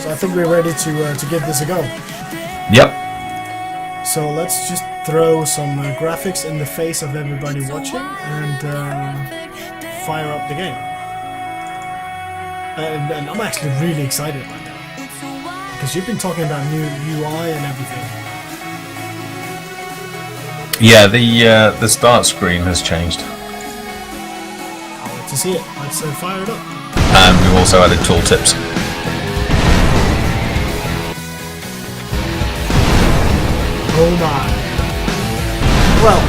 So I think we're ready to give this a go. Yep. So let's just throw some graphics in the face of everybody watching and fire up the game. And I'm actually really excited right now because you've been talking about new UI and everything. Yeah, the start screen has changed. I'll wait to see it. Let's fire it up. And we've also added tooltips. Oh my. Well,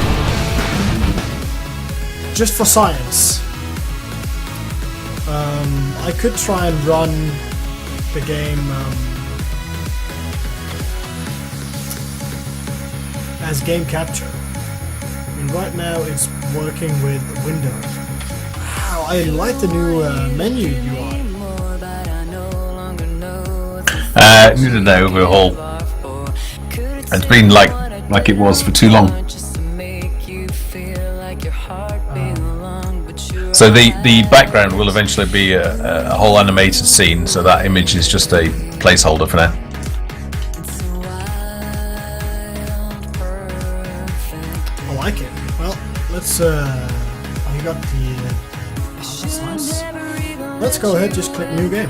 just for science, I could try and run the game as game capture. I mean, right now it's working with Windows. Wow, I like the new menu UI. Needed an overhaul. It's been like it was for too long. So the background will eventually be a whole animated scene, so that image is just a placeholder for now. I like it. Well, let's I got the that's nice. Let's go ahead, just click new game.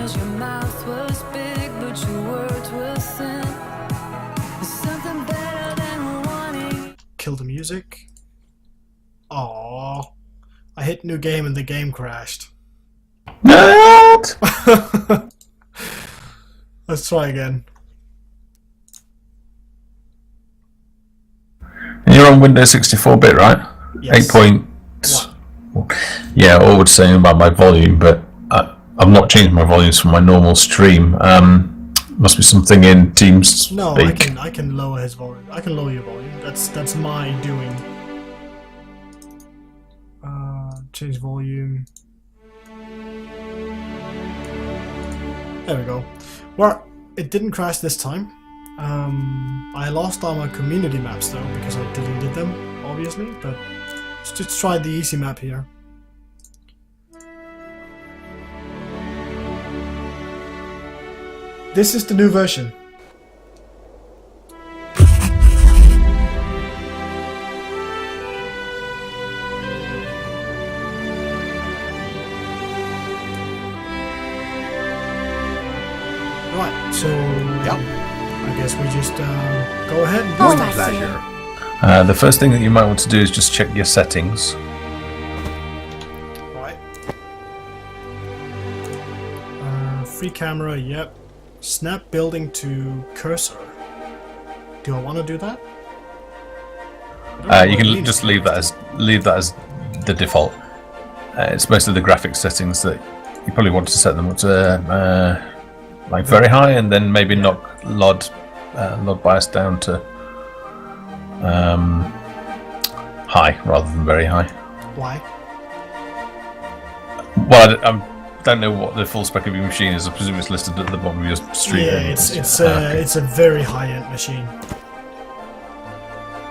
Kill the music. Aww. I hit new game and the game crashed. What? Let's try again. You're on Windows 64-bit, right? Yes. 8. Yeah, all would say about my volume, but I've not changed my volumes from my normal stream. Must be something in Teams. No, I can lower his volume. I can lower your volume. That's my doing. Change volume. There we go. Well, it didn't crash this time. I lost all my community maps though because I deleted them, obviously. But let's just try the easy map here. This is the new version. Right, so Yep. I guess we just go ahead and do My stuff. pleasure. The first thing that you might want to do is just check your settings. Right. Free camera, yep. Snap building to cursor. Do I want to do that? You can just leave that as the default. It's mostly the graphics settings that you probably want to set them up to like very high, and then maybe knock LOD bias down to high rather than very high. Why? Well, I don't know what the full spec of your machine is. I presume it's listed at the bottom of your stream. Yeah, it's a very high-end machine.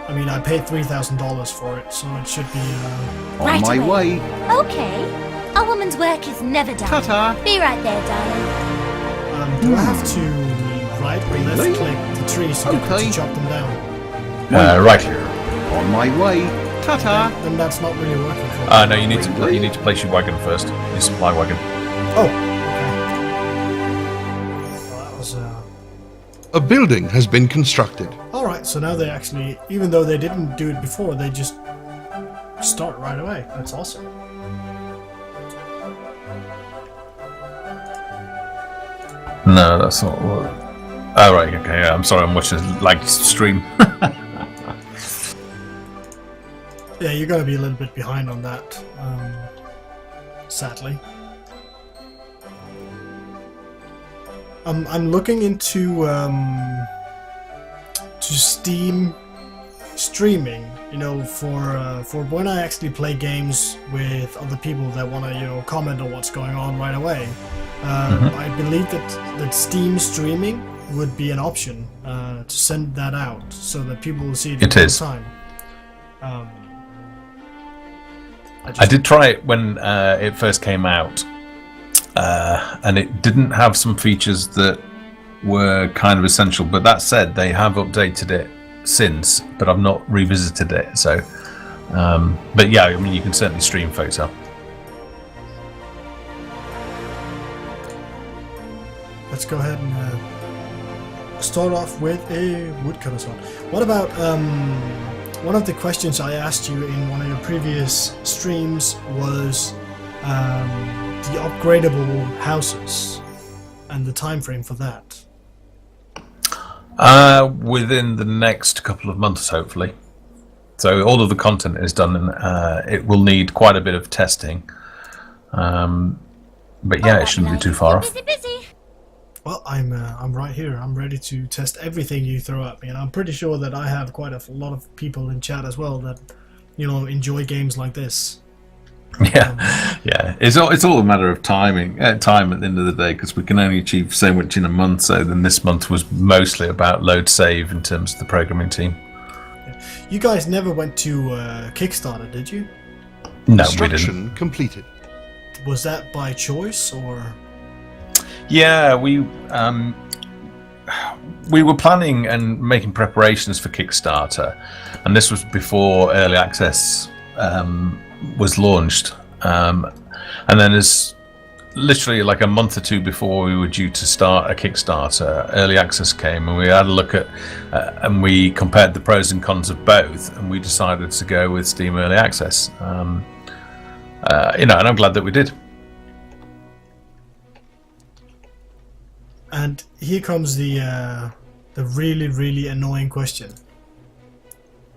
I mean, I paid $3,000 for it, so it should be. On Right my away. way. Okay. A woman's work is never done. Ta-ta. Be right there, darling. Do I have to right or left Really? click the trees to Okay. chop them down? Right. On my way. Ta-ta. Then that's not really working for me. No, you need to place your wagon first. Your supply wagon. Oh, okay. Well, that was A building has been constructed. Alright, so now they actually, even though they didn't do it before, they just start right away. That's awesome. No, that's not what. Oh, right, okay, yeah, I'm sorry, I'm watching a live stream. Yeah, you're gonna be a little bit behind on that, sadly. I'm looking into to Steam streaming, you know, for when I actually play games with other people that want to, you know, comment on what's going on right away. I believe that Steam streaming would be an option to send that out so that people will see it in real time. I did try it when it first came out, and it didn't have some features that were kind of essential. But that said, they have updated it since, but I've not revisited it. So, but yeah, I mean, you can certainly stream photo. Let's go ahead and start off with a woodcutter sword. What about one of the questions I asked you in one of your previous streams was the upgradable houses and the time frame for that. Within the next couple of months, hopefully. So all of the content is done, and it will need quite a bit of testing. But yeah, it shouldn't be too far off. Busy. Well, I'm right here. I'm ready to test everything you throw at me, and I'm pretty sure that I have quite a lot of people in chat as well that, you know, enjoy games like this. Yeah. It's all a matter of timing, time at the end of the day, because we can only achieve so much in a month. So then this month was mostly about load save in terms of the programming team. You guys never went to Kickstarter, did you? No, we didn't. Construction completed. Was that by choice or? Yeah, we were planning and making preparations for Kickstarter, and this was before early access was launched. And then, as literally like a month or two before we were due to start a Kickstarter, early access came, and we had a look at and we compared the pros and cons of both, and we decided to go with Steam Early Access. And I'm glad that we did. And here comes the really, really annoying question.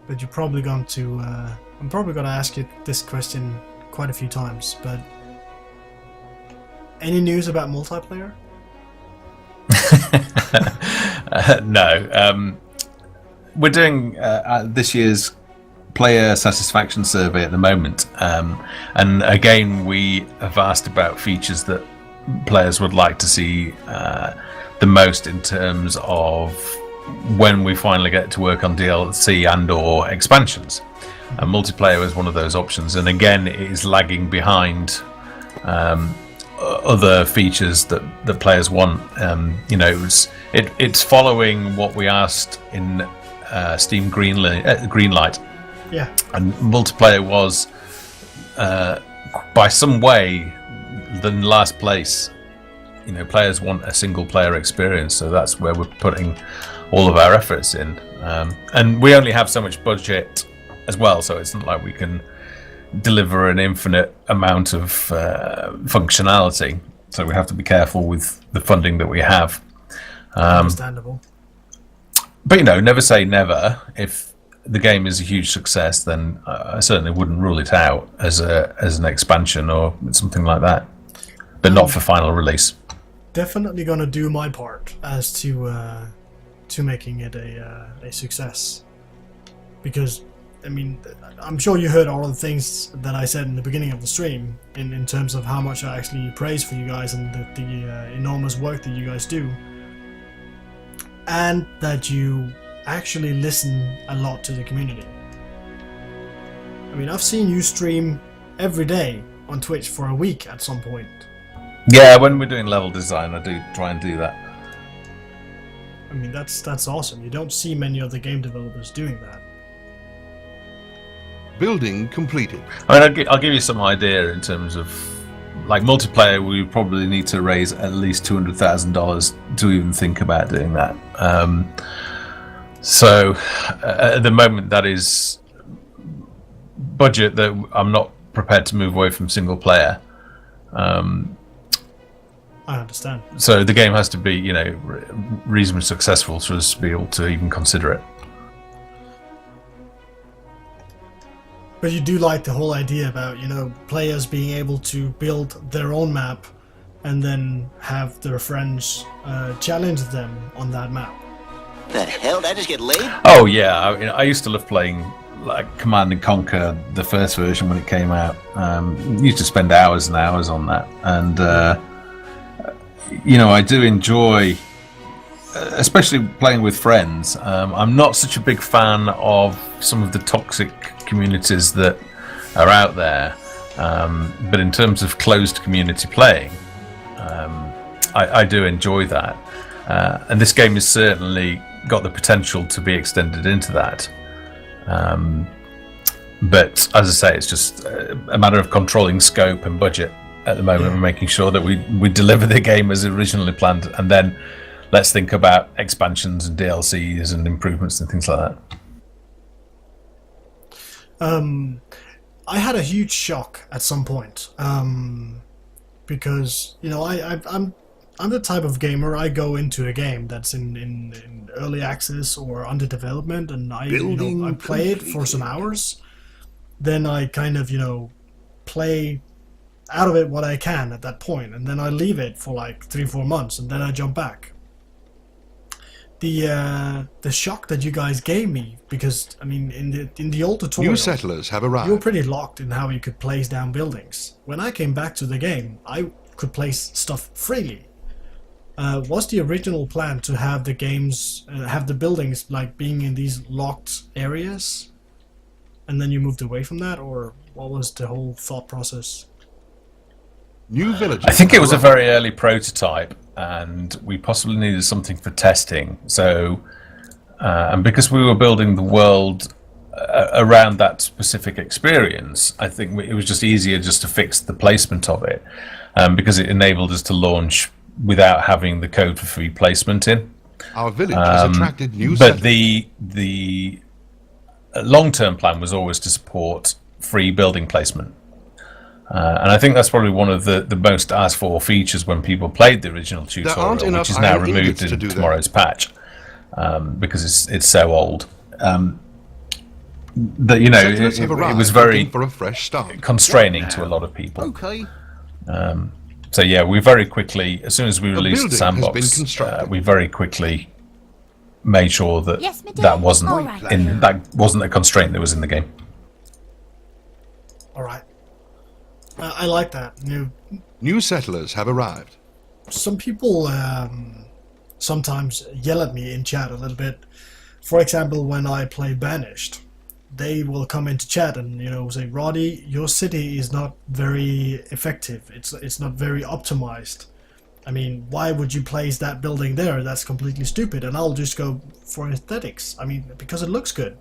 But you're probably going to... I'm probably going to ask you this question quite a few times, but... Any news about multiplayer? No. We're doing this year's player satisfaction survey at the moment. And again, we have asked about features that players would like to see the most in terms of when we finally get to work on DLC and or expansions. And multiplayer is one of those options, and again it is lagging behind other features that players want. It's following what we asked in Steam Greenlight. Yeah. And multiplayer was by some way than last place. Players want a single player experience, so that's where we're putting all of our efforts in. And we only have so much budget as well, so it's not like we can deliver an infinite amount of functionality. So we have to be careful with the funding that we have. Understandable. But never say never. If the game is a huge success, then I certainly wouldn't rule it out as an expansion or something like that. But not for final release. Definitely gonna do my part as to making it a success. Because, I mean, I'm sure you heard all of the things that I said in the beginning of the stream in terms of how much I actually praise for you guys and the enormous work that you guys do. And that you actually listen a lot to the community. I mean, I've seen you stream every day on Twitch for a week at some point. Yeah, when we're doing level design, I do try and do that. I mean, that's awesome. You don't see many other game developers doing that. Building completed. I mean, I'll give you some idea in terms of, like, multiplayer. We probably need to raise at least $200,000 to even think about doing that. So at the moment, that is budget that I'm not prepared to move away from single player. I understand. So the game has to be, reasonably successful for us to be able to even consider it. But you do like the whole idea about, players being able to build their own map and then have their friends challenge them on that map. The hell? Did I just get laid? Oh yeah, I used to love playing like Command and Conquer, the first version when it came out. Used to spend hours and hours on that, and I do enjoy, especially playing with friends. I'm not such a big fan of some of the toxic communities that are out there, but in terms of closed community playing, I do enjoy that. And this game has certainly got the potential to be extended into that. But as I say, it's just a matter of controlling scope and budget at the moment, and making sure that we deliver the game as originally planned, and then let's think about expansions and DLCs and improvements and things like that. I had a huge shock at some point, because I'm the type of gamer. I go into a game that's in early access or under development, and I play it for some hours. Then I kind of play out of it what I can at that point, and then I leave it for like 3-4 months, and then I jump back. The shock that you guys gave me, because I mean in the old tutorial, New settlers have arrived. you were pretty locked in how you could place down buildings. When I came back to the game, I could place stuff freely. Was the original plan to have the games have the buildings like being in these locked areas, and then you moved away from that, or what was the whole thought process? New villages. I think it was a have very early prototype, and we possibly needed something for testing. So, and because we were building the world around that specific experience, I think it was just easier just to fix the placement of it, because it enabled us to launch without having the code for free placement in. Our village has attracted new But settlers. the long-term plan was always to support free building placement. And I think that's probably one of the most asked for features when people played the original aren't tutorial, enough which is now iron removed ingots to in do that. tomorrow's patch, because it's so old. That Settlers have it arrived, was very looking for a fresh start. constraining to a lot of people. Okay. So yeah, we very quickly, as soon as we released the building has been sandbox, constructed. we very quickly made sure that Yes, madame. that wasn't All right. a constraint that was in the game. All right, I like that. New settlers have arrived. Some people sometimes yell at me in chat a little bit. For example, when I play Banished, they will come into chat and say, "Roddy, your city is not very effective. It's not very optimized. I mean, why would you place that building there? That's completely stupid." And I'll just go for aesthetics. I mean, because it looks good.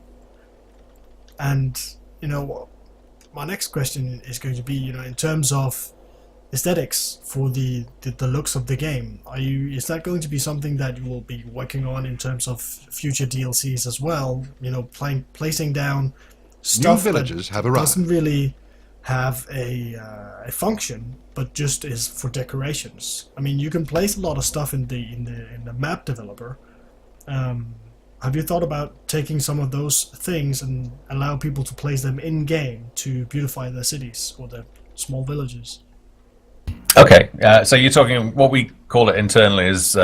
And my next question is going to be, in terms of aesthetics for the looks of the game, is that going to be something that you will be working on in terms of future DLCs as well? Placing down stuff villages that have arrived. doesn't really have a function, but just is for decorations. I mean, you can place a lot of stuff in the map developer. Have you thought about taking some of those things and allow people to place them in game to beautify their cities or their small villages? Okay, so you're talking what we call it internally as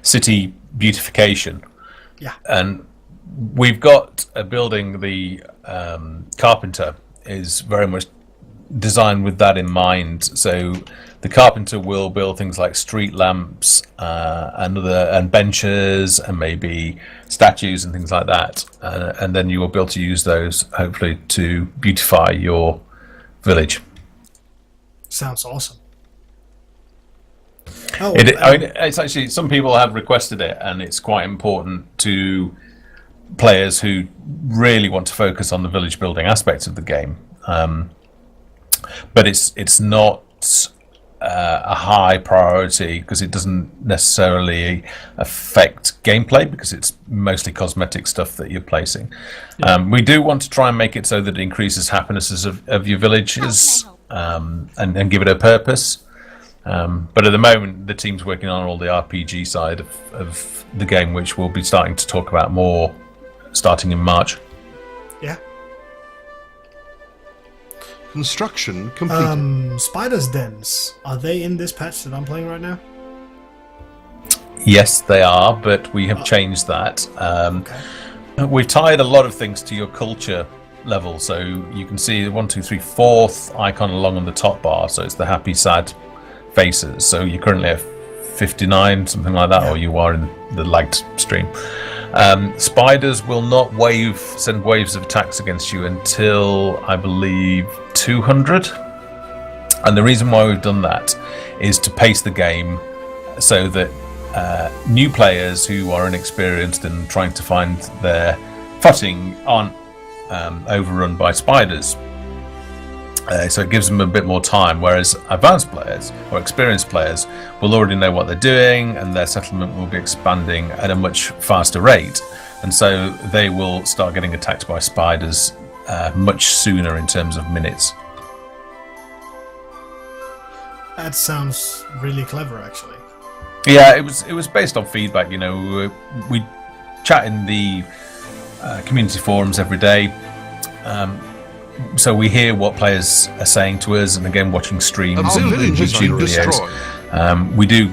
city beautification. Yeah. And we've got a building, the carpenter is very much designed with that in mind. So the carpenter will build things like street lamps and benches and maybe statues and things like that. And then you will be able to use those, hopefully, to beautify your village. Sounds awesome. Oh, I mean, it's actually, some people have requested it, and it's quite important to players who really want to focus on the village building aspect of the game. But it's not a high priority because it doesn't necessarily affect gameplay, because it's mostly cosmetic stuff that you're placing. We do want to try and make it so that it increases happiness of your villages, and give it a purpose. But at the moment, the team's working on all the RPG side of the game, which we'll be starting to talk about more starting in March. Yeah. Construction completed. Spiders' dens, are they in this patch that I'm playing right now? Yes, they are, but we have changed that. Okay. We've tied a lot of things to your culture level, so you can see the 1, 2, 3, 4th icon along on the top bar, so it's the happy, sad faces. So you're currently at 59, something like that, or you are in the lagged stream. Spiders will not send waves of attacks against you until, I believe, 200. And the reason why we've done that is to pace the game so that new players who are inexperienced and trying to find their footing aren't overrun by spiders. So it gives them a bit more time, whereas advanced players or experienced players will already know what they're doing, and their settlement will be expanding at a much faster rate, and so they will start getting attacked by spiders much sooner in terms of minutes. That sounds really clever, actually. Yeah, it was based on feedback. You know, we chat in the community forums every day. So we hear what players are saying to us, and again, watching streams and YouTube videos. We do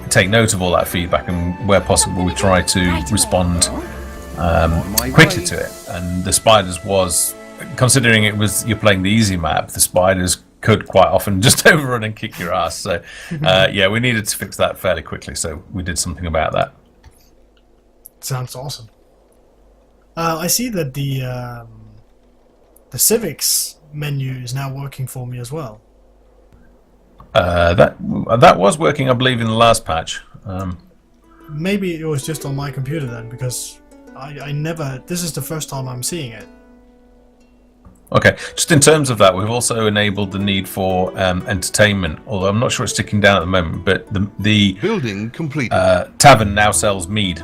take note of all that feedback, and where possible, we try to respond quickly to it. And the spiders was, considering it was you're playing the easy map, the spiders could quite often just overrun and kick your ass. So yeah, we needed to fix that fairly quickly. So we did something about that. Sounds awesome. I see that the civics menu is now working for me as well. That was working, I believe, in the last patch. Maybe it was just on my computer then, because I never. This is the first time I'm seeing it. Okay, just in terms of that, we've also enabled the need for entertainment. Although I'm not sure it's ticking down at the moment, but the Building complete. tavern now sells mead,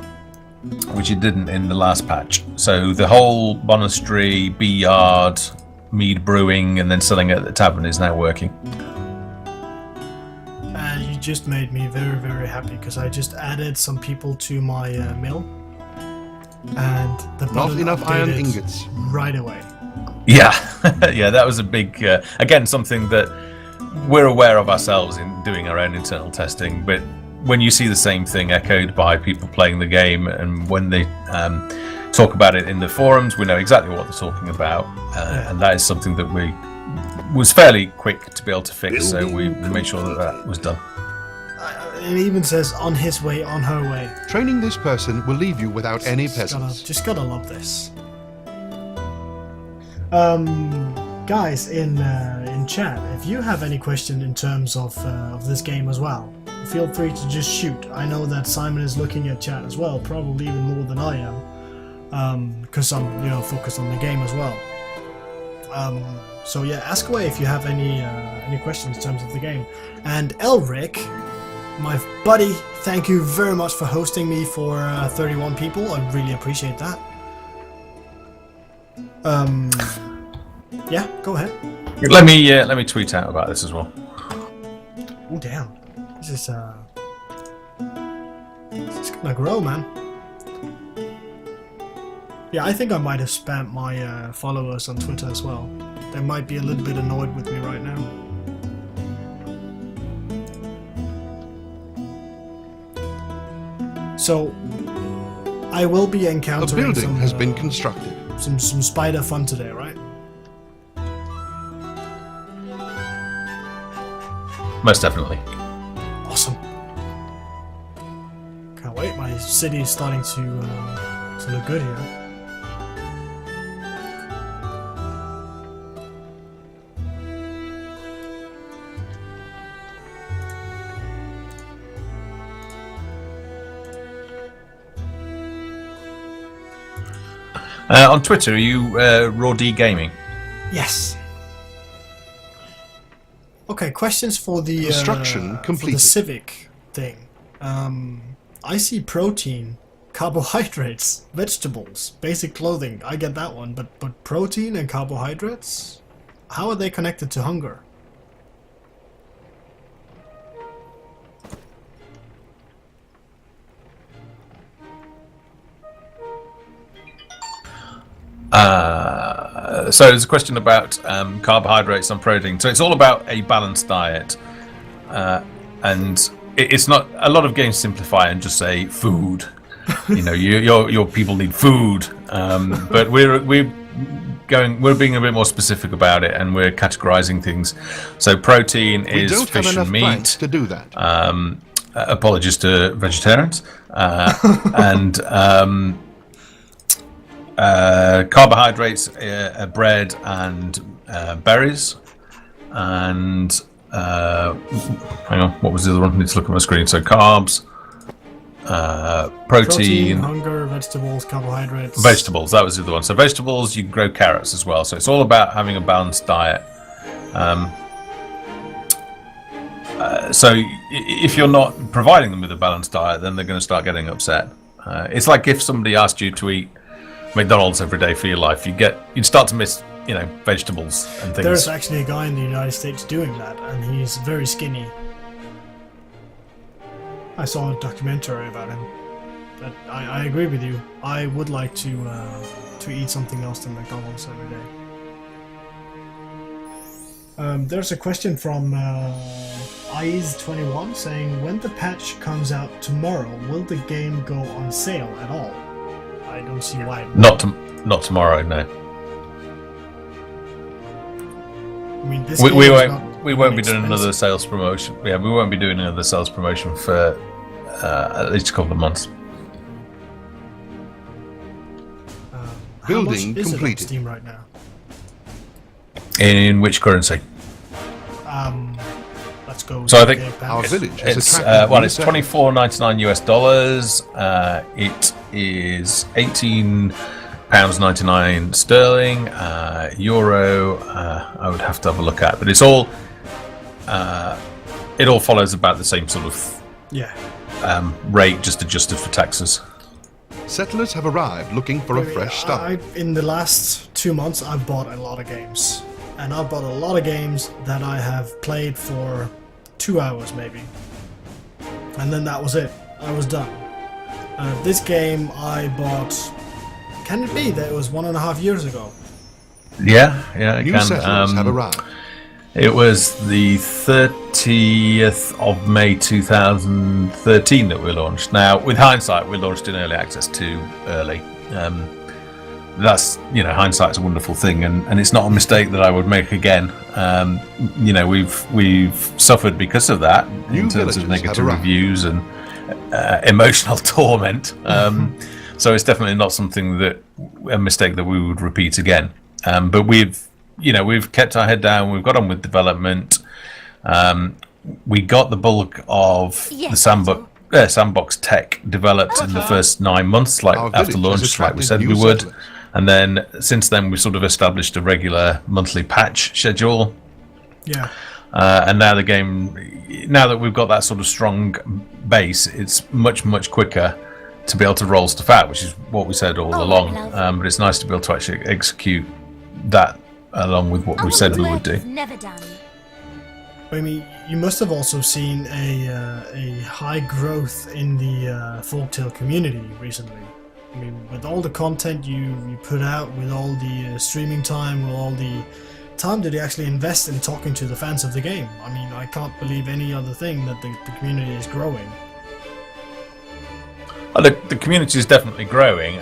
which it didn't in the last patch. So the whole monastery, bee yard, mead brewing, and then selling it at the tavern is now working. You just made me very, very happy, because I just added some people to my mill, and the Not button enough iron updated ingots. right away. Yeah, yeah, that was a big, again, something that we're aware of ourselves in doing our own internal testing, but when you see the same thing echoed by people playing the game, and when they talk about it in the forums, we know exactly what they're talking about, and that is something that we was fairly quick to be able to fix, so we made sure that that was done. It even says on his way, on her way. Training this person will leave you without any peasants. Just gotta love this. Guys in chat, if you have any question in terms of this game as well, feel free to just shoot. I know that Simon is looking at chat as well, probably even more than I am, because I'm focused on the game as well. So yeah, ask away if you have any questions in terms of the game. And Elric, my buddy, thank you very much for hosting me for 31 people. I really appreciate that. Yeah, go ahead. Let me tweet out about this as well. Oh damn, this is gonna grow, man. Yeah, I think I might have spammed my followers on Twitter as well. They might be a little bit annoyed with me right now. So I will be A encountering building has been constructed. some spider fun today, right? Most definitely. Awesome. Can't wait. My city is starting to look good here. On Twitter, are you Raw D Gaming? Yes. Okay, questions for the Construction for completed. the civic thing. I see protein, carbohydrates, vegetables, basic clothing. I get that one, but protein and carbohydrates, how are they connected to hunger? So there's a question about carbohydrates and protein. So it's all about a balanced diet, and it's not. A lot of games simplify and just say food. You know, your people need food, but we're being a bit more specific about it, and we're categorizing things. So protein is We don't fish have enough and meat. plants to do that. Apologies to vegetarians, and carbohydrates, bread and berries, and hang on, what was the other one? I need to look at my screen. So carbs, Protein, hunger, vegetables, carbohydrates. Vegetables, that was the other one. So vegetables, you can grow carrots as well. So it's all about having a balanced diet. So if you're not providing them with a balanced diet, then they're going to start getting upset. It's like if somebody asked you to eat McDonald's every day for your life, you'd start to miss, vegetables and things. There's actually a guy in the United States doing that, and he's very skinny. I saw a documentary about him. But I agree with you. I would like to eat something else than McDonald's every day. There's a question from Eyes21 saying, when the patch comes out tomorrow, will the game go on sale at all? I don't see why. Not tomorrow, no. I mean, this we game won't be doing another sales promotion. Yeah, we won't be doing another sales promotion for at least a couple of months. How much Building is it on completed. Steam right now? In which currency? Let's go. So I think Our village has it's attracted it's $24.99 US dollars. It is £18.99 sterling. Euro. I would have to have a look at, but it's all. It all follows about the same sort of rate, just adjusted for taxes. Settlers have arrived looking for a fresh start. In the last 2 months, I've bought a lot of games. And I've bought a lot of games that I have played for 2 hours, maybe. And then that was it. I was done. This game I bought... Can it be that it was 1.5 years ago? Yeah, it New can. settlers have arrived. It was the 30th of May 2013 that we launched. Now, with hindsight, we launched in early access too early. That's, hindsight's a wonderful thing, and it's not a mistake that I would make again. We've suffered because of that in terms of negative reviews and emotional torment. So it's definitely not something a mistake that we would repeat again. But we've kept our head down. We've got on with development. We got the bulk of the sandbox tech developed in the first 9 months, after launch, like we said we would. And then since then, we've sort of established a regular monthly patch schedule. Yeah. And now now that we've got that sort of strong base, it's much, much quicker to be able to roll stuff out, which is what we said all along. But it's nice to be able to actually execute that along with what we said we would do. Never done. I mean, you must have also seen a high growth in the Folktale community recently. I mean, with all the content you put out, with all the streaming time, with all the time that you actually invest in talking to the fans of the game. I mean, I can't believe any other thing that the community is growing. The community is definitely growing.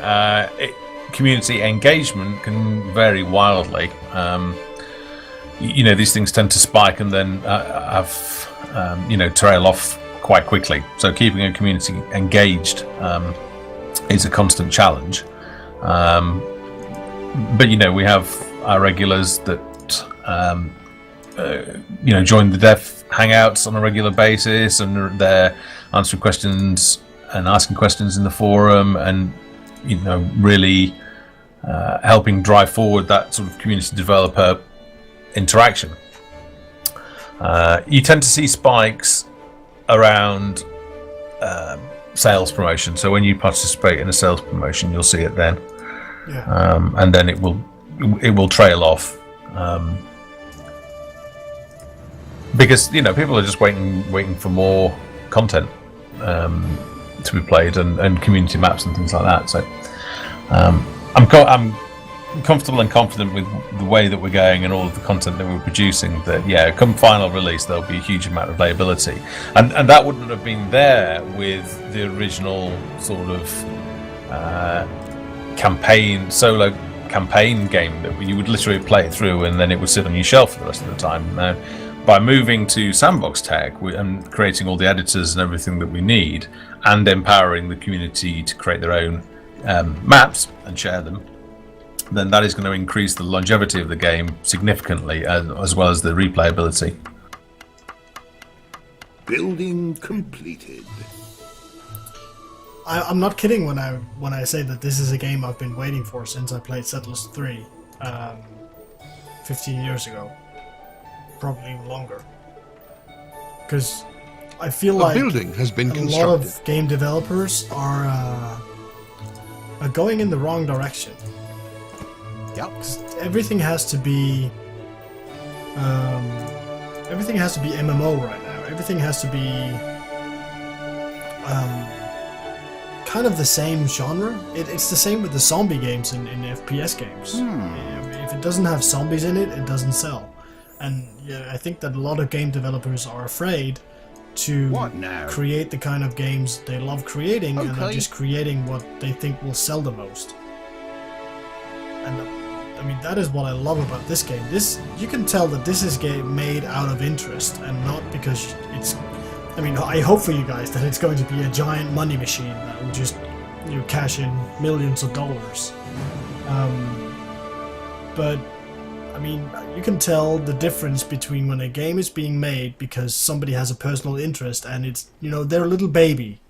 Community engagement can vary wildly. These things tend to spike and then trail off quite quickly. So keeping a community engaged is a constant challenge. But we have our regulars that join the dev hangouts on a regular basis, and they're answering questions and asking questions in the forum, and really helping drive forward that sort of community developer interaction. You tend to see spikes around sales promotion. So when you participate in a sales promotion, you'll see it then, and then it will trail off, because people are just waiting for more content to be played, and community maps and things like that. So I'm comfortable and confident with the way that we're going and all of the content that we're producing, that come final release there'll be a huge amount of playability, and that wouldn't have been there with the original sort of solo campaign game that you would literally play it through and then it would sit on your shelf for the rest of the time. Now, by moving to sandbox tech and creating all the editors and everything that we need, and empowering the community to create their own maps and share them, then that is going to increase the longevity of the game significantly, as well as the replayability. Building completed. I'm not kidding when I say that this is a game I've been waiting for since I played Settlers 3, 15 years ago, probably even longer. Because I feel like A building has been a lot constructed. of game developers are going in the wrong direction. Yep. Everything has to be MMO right now. Everything has to be kind of the same genre. It's the same with the zombie games in FPS games. If it doesn't have zombies in it, it doesn't sell. And yeah, I think that a lot of game developers are afraid to What now? create the kind of games they love creating, and are Okay. just creating what they think will sell the most. And I mean, that is what I love about this game. You can tell that this is game made out of interest and not because it's. I mean, I hope for you guys that it's going to be a giant money machine that will just cash in millions of dollars. But I mean, you can tell the difference between when a game is being made because somebody has a personal interest and it's they're a little baby,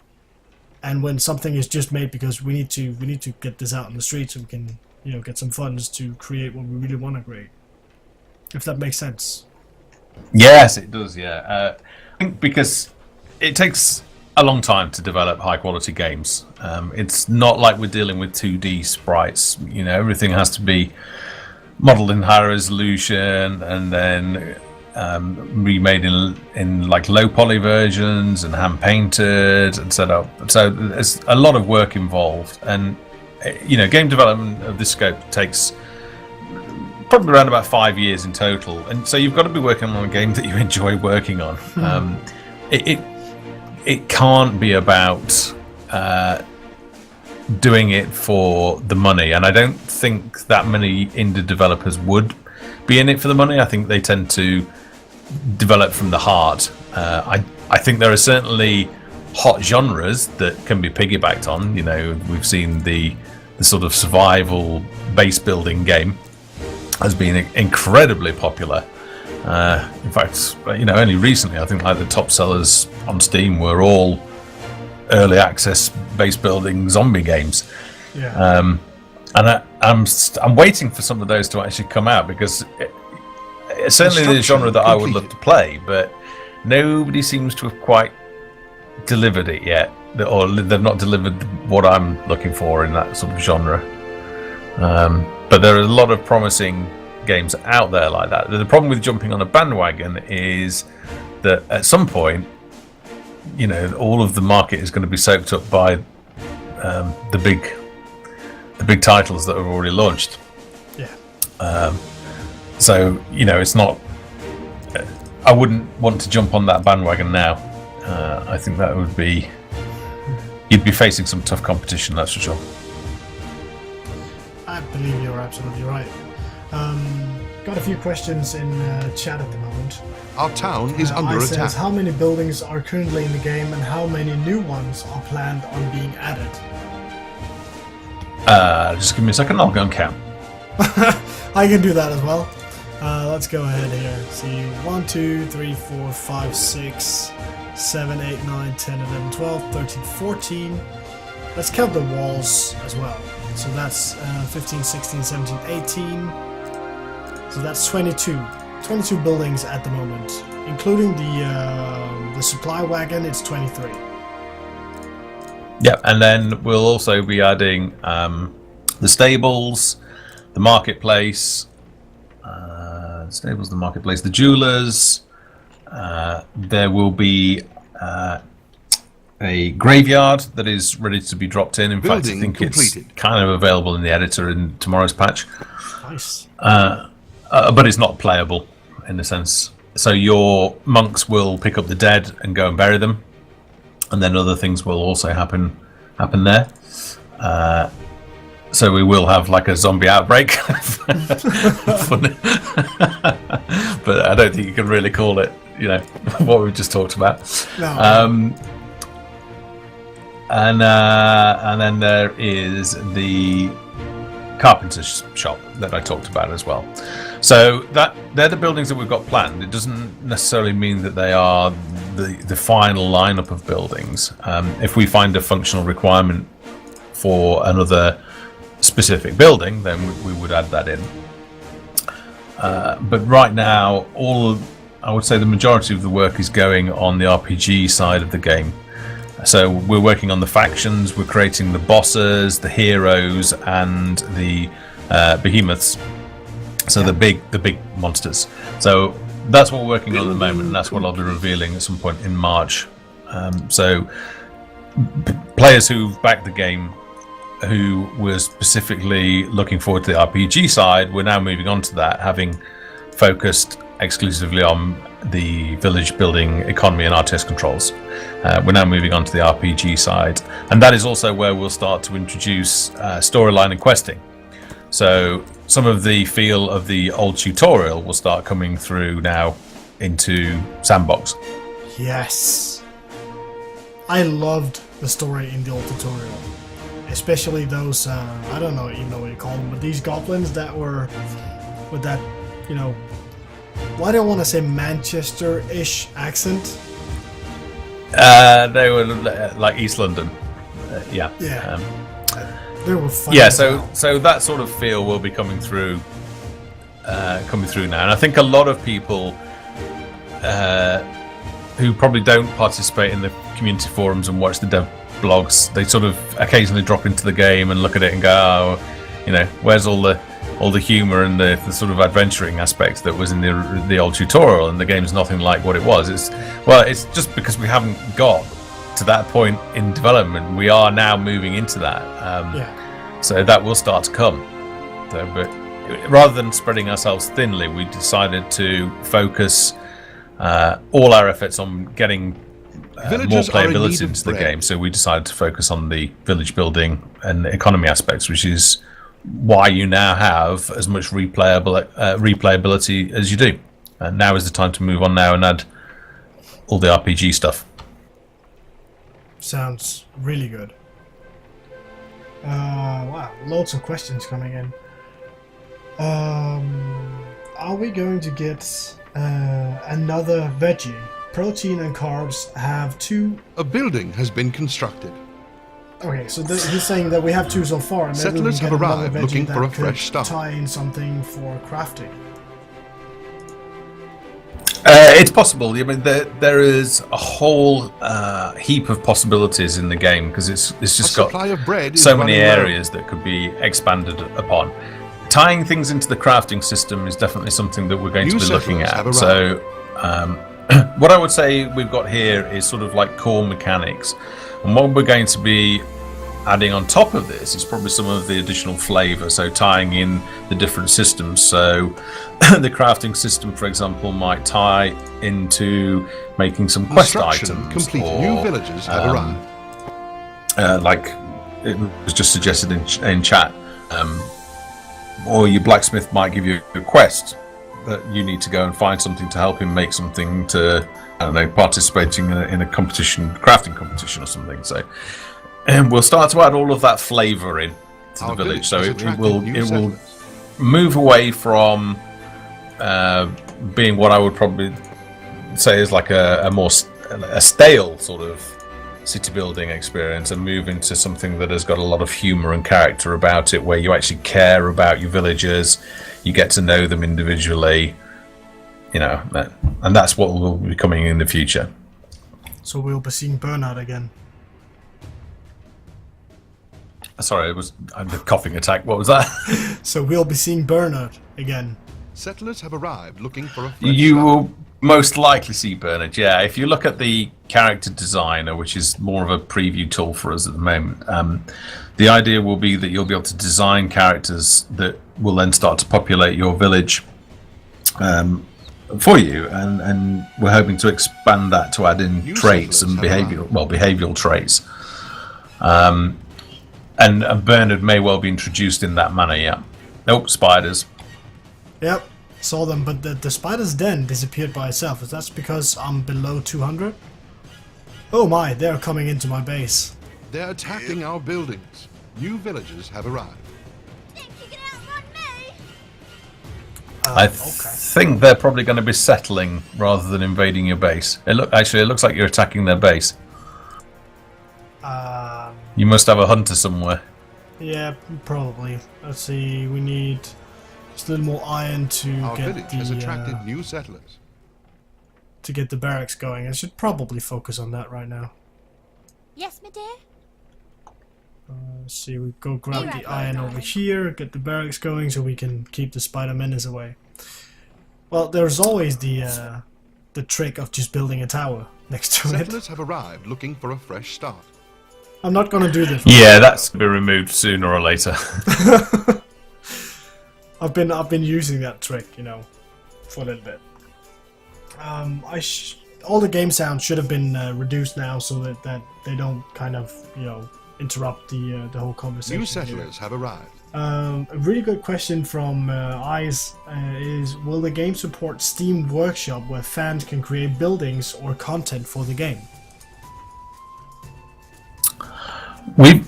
and when something is just made because we need to get this out in the streets so we can get some funds to create what we really want to create. If that makes sense. Yes, it does. Yeah, I think because it takes a long time to develop high quality games. It's not like we're dealing with 2D sprites. Everything has to be modeled in high resolution and then remade in like low poly versions and hand painted and set up. So there's a lot of work involved, and game development of this scope takes probably around about 5 years in total, and so you've got to be working on a game that you enjoy working on. It can't be about doing it for the money, and I don't think that many indie developers would be in it for the money. I think they tend to develop from the heart. I think there are certainly hot genres that can be piggybacked on. We've seen the sort of survival base building game has been incredibly popular. In fact, only recently I think like the top sellers on Steam were all early access base building zombie games. Yeah. And I'm waiting for some of those to actually come out, because it's certainly the genre that I would love to play, but nobody seems to have quite delivered it yet, or they've not delivered what I'm looking for in that sort of genre. But there are a lot of promising games out there like that. The problem with jumping on a bandwagon is that at some point, all of the market is going to be soaked up by the big titles that have already launched. Yeah. So it's not. I wouldn't want to jump on that bandwagon now. I think that would be. You'd be facing some tough competition, that's for sure. I believe you're absolutely right. Got a few questions in chat at the moment. Our town is under says, attack. how many buildings are currently in the game and how many new ones are planned on being added? Just give me a second, I'll go and count. I can do that as well. Let's go ahead here. See, 1, 2, 3, 4, 5, 6, 7, 8, 9, 10, 11, 12, 13, 14. Let's count the walls as well. So that's 15, 16, 17, 18. So that's 22. 22 buildings at the moment. Including the supply wagon, it's 23. Yeah, and then we'll also be adding the stables, the marketplace, the jewelers. There will be a graveyard that is ready to be dropped in. In fact, I Building think completed. it's kind of available in the editor in tomorrow's patch. Nice. But it's not playable in a sense. So your monks will pick up the dead and go and bury them, and then other things will also happen there. So we will have like a zombie outbreak. Funny. But I don't think you can really call it, what we've just talked about. No. And then there is the carpenter's shop that I talked about as well. So they're the buildings that we've got planned. It doesn't necessarily mean that they are the final lineup of buildings. If we find a functional requirement for another specific building, then we would add that in. But right now, I would say the majority of the work is going on the RPG side of the game. So we're working on the factions, we're creating the bosses, the heroes, and the behemoths. So the big monsters. So that's what we're working on at the moment, and that's what I'll be revealing at some point in March. So players who've backed the game, who were specifically looking forward to the RPG side, we're now moving on to that, having focused exclusively on the village building economy and RTS controls. We're now moving on to the RPG side, and that is also where we'll start to introduce storyline and questing. So some of the feel of the old tutorial will start coming through now into Sandbox. Yes. I loved the story in the old tutorial. Especially those, I don't know even know what you call them, but these goblins that were with that, you know, why do I want to say Manchester-ish accent? They were like East London. Yeah. Yeah. They were funny. Yeah, so that sort of feel will be coming through now. And I think a lot of people who probably don't participate in the community forums and watch the dev blogs, they sort of occasionally drop into the game and look at it and go, oh, you know, where's all the humor and the sort of adventuring aspect that was in the old tutorial, and the game's nothing like what it was. It's just because we haven't got to that point in development. We are now moving into that. So that will start to come. So, but rather than spreading ourselves thinly, we decided to focus all our efforts on getting more playability into the game. So we decided to focus on the village building and economy aspects, which is why you now have as much replayability as you do. And now is the time to move on now and add all the RPG stuff. Sounds really good. Wow, loads of questions coming in. Are we going to get another veggie? Protein and carbs have two. A building has been constructed. Okay, so he's saying that we have two so far. And maybe Settlers we have get another arrived veggie looking for a that fresh could start. tie in something for crafting. It's possible. I mean, there is a whole heap of possibilities in the game, because it's just got so many areas that could be expanded upon. Tying things into the crafting system is definitely something that we're going to be looking at. So what I would say we've got here is sort of like core mechanics, and what we're going to be adding on top of this is probably some of the additional flavor, so tying in the different systems. So the crafting system, for example, might tie into making some quest items. Complete. Or, new villagers have arrived. Like it was just suggested in chat, or your blacksmith might give you a quest that you need to go and find something to help him make something to, I don't know, participating in a competition, crafting competition or something. So, and we'll start to add all of that flavour in to the village. So it will move away from being what I would probably say is like a more stale sort of city building experience, and move into something that has got a lot of humour and character about it, where you actually care about your villagers, you get to know them individually, you know, and that's what will be coming in the future. So we'll be seeing burnout again. Sorry, it was the coughing attack. What was that? So we'll be seeing burnout again. Settlers have arrived looking for a fresh You start. will most likely see Bernard, yeah. If you look at the character designer, which is more of a preview tool for us at the moment, the idea will be that you'll be able to design characters that will then start to populate your village for you, and we're hoping to expand that to add in traits and behavioural traits. And Bernard may well be introduced in that manner, yeah. Nope, spiders. Yep, saw them, but the spider's den disappeared by itself. Is that because I'm below 200? Oh my, they're coming into my base. They're attacking our buildings. New villagers have arrived. I think they're probably going to be settling rather than invading your base. It looks like you're attacking their base. You must have a hunter somewhere. Yeah, probably. Let's see. We need just a little more iron to Our get village has attracted new settlers. to get the barracks going. I should probably focus on that right now. Yes, my dear? Let's see. We go grab Be the right iron back, over darling. here, get the barracks going, so we can keep the spider menace away. Well, there's always the trick of just building a tower next to it. Settlers have arrived looking for a fresh start. I'm not gonna do this. Yeah, that's going to be removed sooner or later. I've been using that trick, you know, for a little bit. All the game sounds should have been reduced now, so that they don't kind of, you know, interrupt the whole conversation. New settlers have arrived. A really good question from Eyes is: will the game support Steam Workshop, where fans can create buildings or content for the game? We've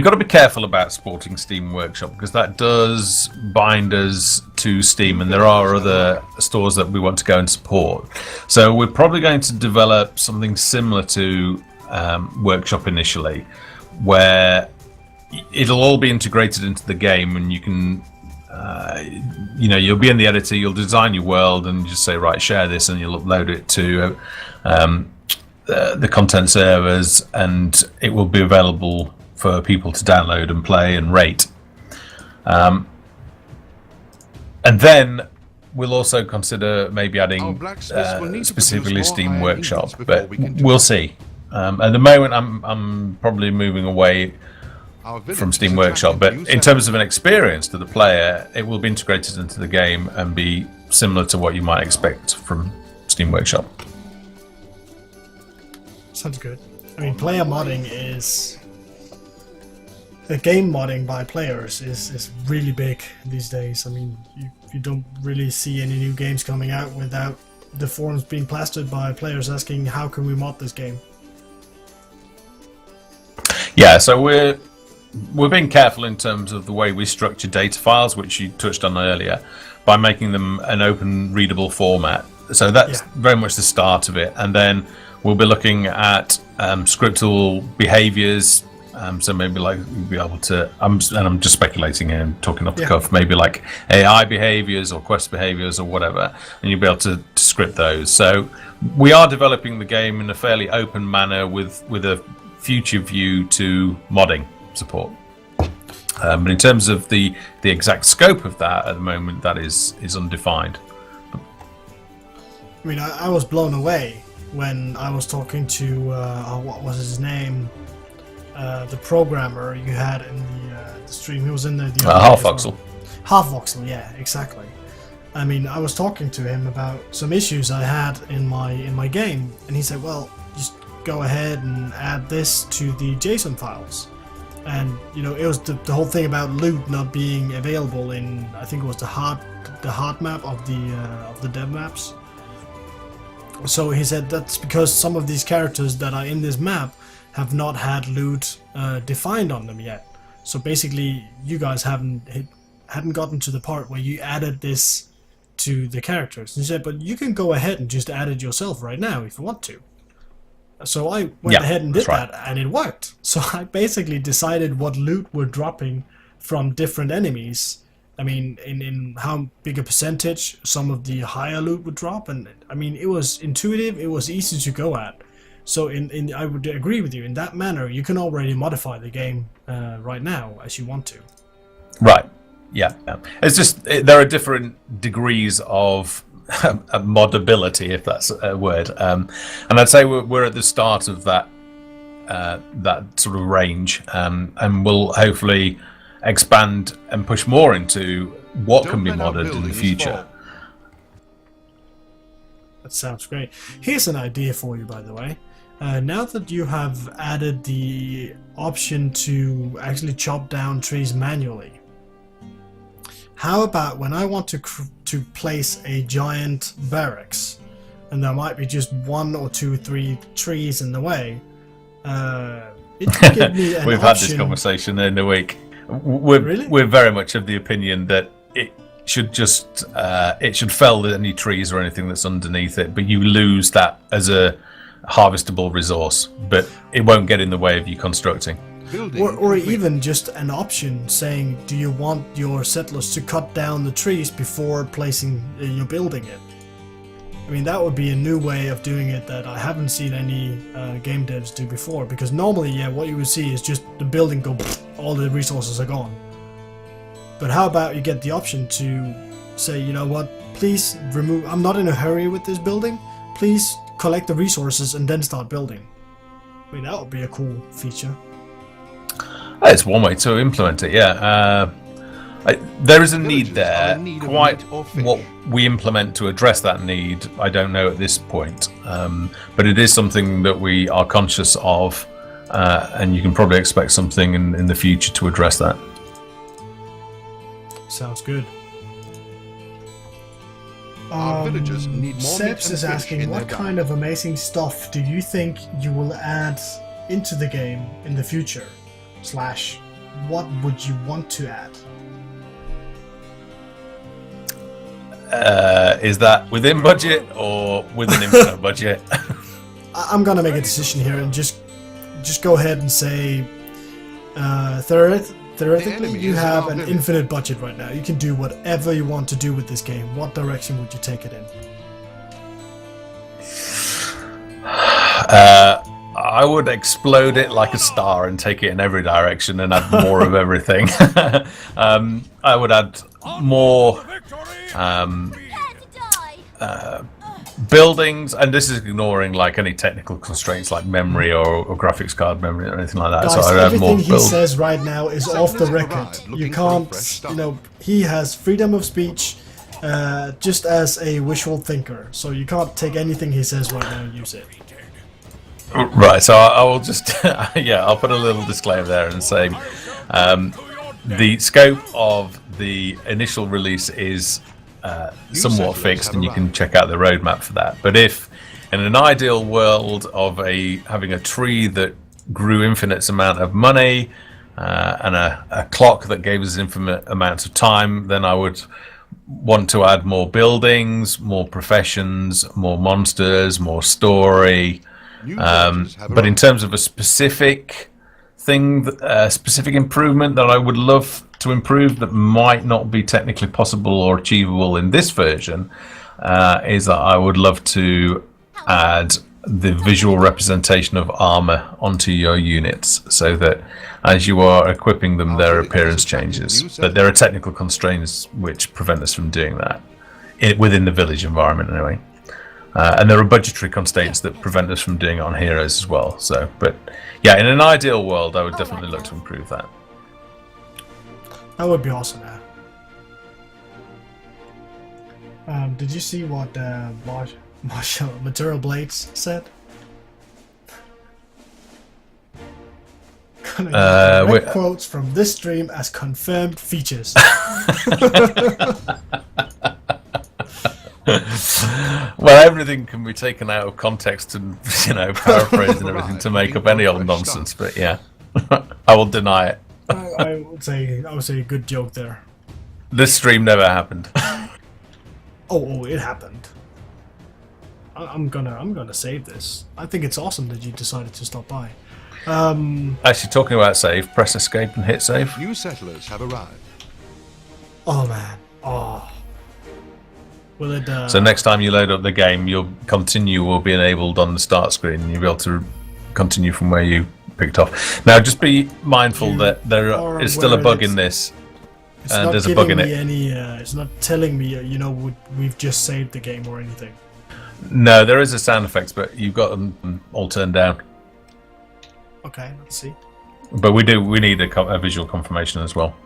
got to be careful about supporting Steam Workshop because that does bind us to Steam, and there are other stores that we want to go and support. So we're probably going to develop something similar to Workshop initially, where it'll all be integrated into the game, and you can, you'll be in the editor, you'll design your world, and just say, right, share this, and you'll upload it to the content servers, and it will be available for people to download and play and rate. And then we'll also consider maybe adding specifically Steam Workshop, but we'll see. At the moment, I'm probably moving away from Steam Workshop, but in terms of an experience to the player, it will be integrated into the game and be similar to what you might expect from Steam Workshop. Sounds good. I mean, player modding is... game modding by players is really big these days. I mean, you don't really see any new games coming out without the forums being plastered by players asking, how can we mod this game? Yeah, so we're being careful in terms of the way we structure data files, which you touched on earlier, by making them an open readable format. So that's very much the start of it, and then we'll be looking at scriptable behaviors. So maybe like you'll be able to, I'm just speculating here and talking off the cuff, maybe like AI behaviors or quest behaviors or whatever, and you'll be able to script those. So we are developing the game in a fairly open manner with a future view to modding support. But in terms of the exact scope of that at the moment, that is undefined. I mean, I was blown away when I was talking to, what was his name? The programmer you had in the stream. He was in the Half-Voxel. Half-Voxel, yeah, exactly. I mean, I was talking to him about some issues I had in my game, and he said, well, just go ahead and add this to the JSON files. And you know, it was the whole thing about loot not being available in, I think it was the hard map of the dev maps. So he said that's because some of these characters that are in this map have not had loot defined on them yet. So basically, you guys hadn't gotten to the part where you added this to the characters. And he said, but you can go ahead and just add it yourself right now if you want to. So I went ahead and did that, and it worked. So I basically decided what loot we're dropping from different enemies. I mean, in how big a percentage some of the higher loot would drop, and I mean, it was intuitive, it was easy to go at. So I would agree with you, in that manner you can already modify the game right now as you want to. Right, yeah. It's just, there are different degrees of modability, if that's a word. And I'd say we're at the start of that sort of range, and we'll hopefully expand and push more into what can be modded in the future. That sounds great. Here's an idea for you, by the way. Now that you have added the option to actually chop down trees manually, how about when I want to place a giant barracks, and there might be just 1 or 2, 3 trees in the way, it could give me an We've had this conversation in the week. We're very much of the opinion that should just it should fell any trees or anything that's underneath it, but you lose that as a harvestable resource, but it won't get in the way of you constructing. Or even just an option saying, do you want your settlers to cut down the trees before placing building it? I mean, that would be a new way of doing it that I haven't seen any game devs do before, because normally, yeah, what you would see is just the building go, all the resources are gone. But how about you get the option to say, you know what, please remove, I'm not in a hurry with this building, please collect the resources and then start building. I mean, that would be a cool feature. It's one way to implement it, yeah. There is a need there. Quite what we implement to address that need, I don't know at this point. But it is something that we are conscious of, and you can probably expect something in the future to address that. Sounds good. Our villagers need more meat Sebs and is fish asking, in what their kind of amazing stuff do you think you will add into the game in the future? / what would you want to add? Is that within budget or with an infinite budget? I'm gonna make a decision here and just go ahead and say, theoretically, you have an infinite budget right now. You can do whatever you want to do with this game. What direction would you take it in? I would explode it like a star and take it in every direction and add more of everything. I would add more buildings, and this is ignoring like any technical constraints like memory or graphics card memory or anything like that. Guys, so I'd add everything more he says right now is off the Settlers record. arrived You looking for a can't, fresh start. he has freedom of speech just as a visual thinker. So you can't take anything he says right now and use it. Right, so I will just I'll put a little disclaimer there and say the scope of the initial release is somewhat fixed, and you can check out the roadmap for that. But if in an ideal world of having a tree that grew infinite amount of money and a clock that gave us infinite amounts of time, then I would want to add more buildings, more professions, more monsters, more story. But in terms of a specific thing, a specific improvement that I would love to improve that might not be technically possible or achievable in this version, is that I would love to add the visual representation of armor onto your units, so that as you are equipping them, their appearance changes. But there are technical constraints which prevent us from doing that within the village environment anyway. And there are budgetary constraints that prevent us from doing it on heroes as well. So, but yeah, in an ideal world, I would definitely look to improve that. That would be awesome, man. Did you see what Marshall Material Blades said? Gonna use direct quotes from this stream as confirmed features. Well, everything can be taken out of context and paraphrased and everything to make up any old nonsense. But yeah, I will deny it. I would say a good joke there. This stream never happened. Oh, it happened. I'm gonna save this. I think it's awesome that you decided to stop by. Actually, talking about save, press escape and hit save. New settlers have arrived. Oh man. Oh. Will it? So next time you load up the game, you'll continue will be enabled on the start screen. And you'll be able to continue from where you picked off. Now, just be mindful that there is still a bug in this. It's not there's a bug in it. It's not telling me, we've just saved the game or anything. No, there is a sound effects, but you've got them all turned down. Okay, let's see. But we need a visual confirmation as well.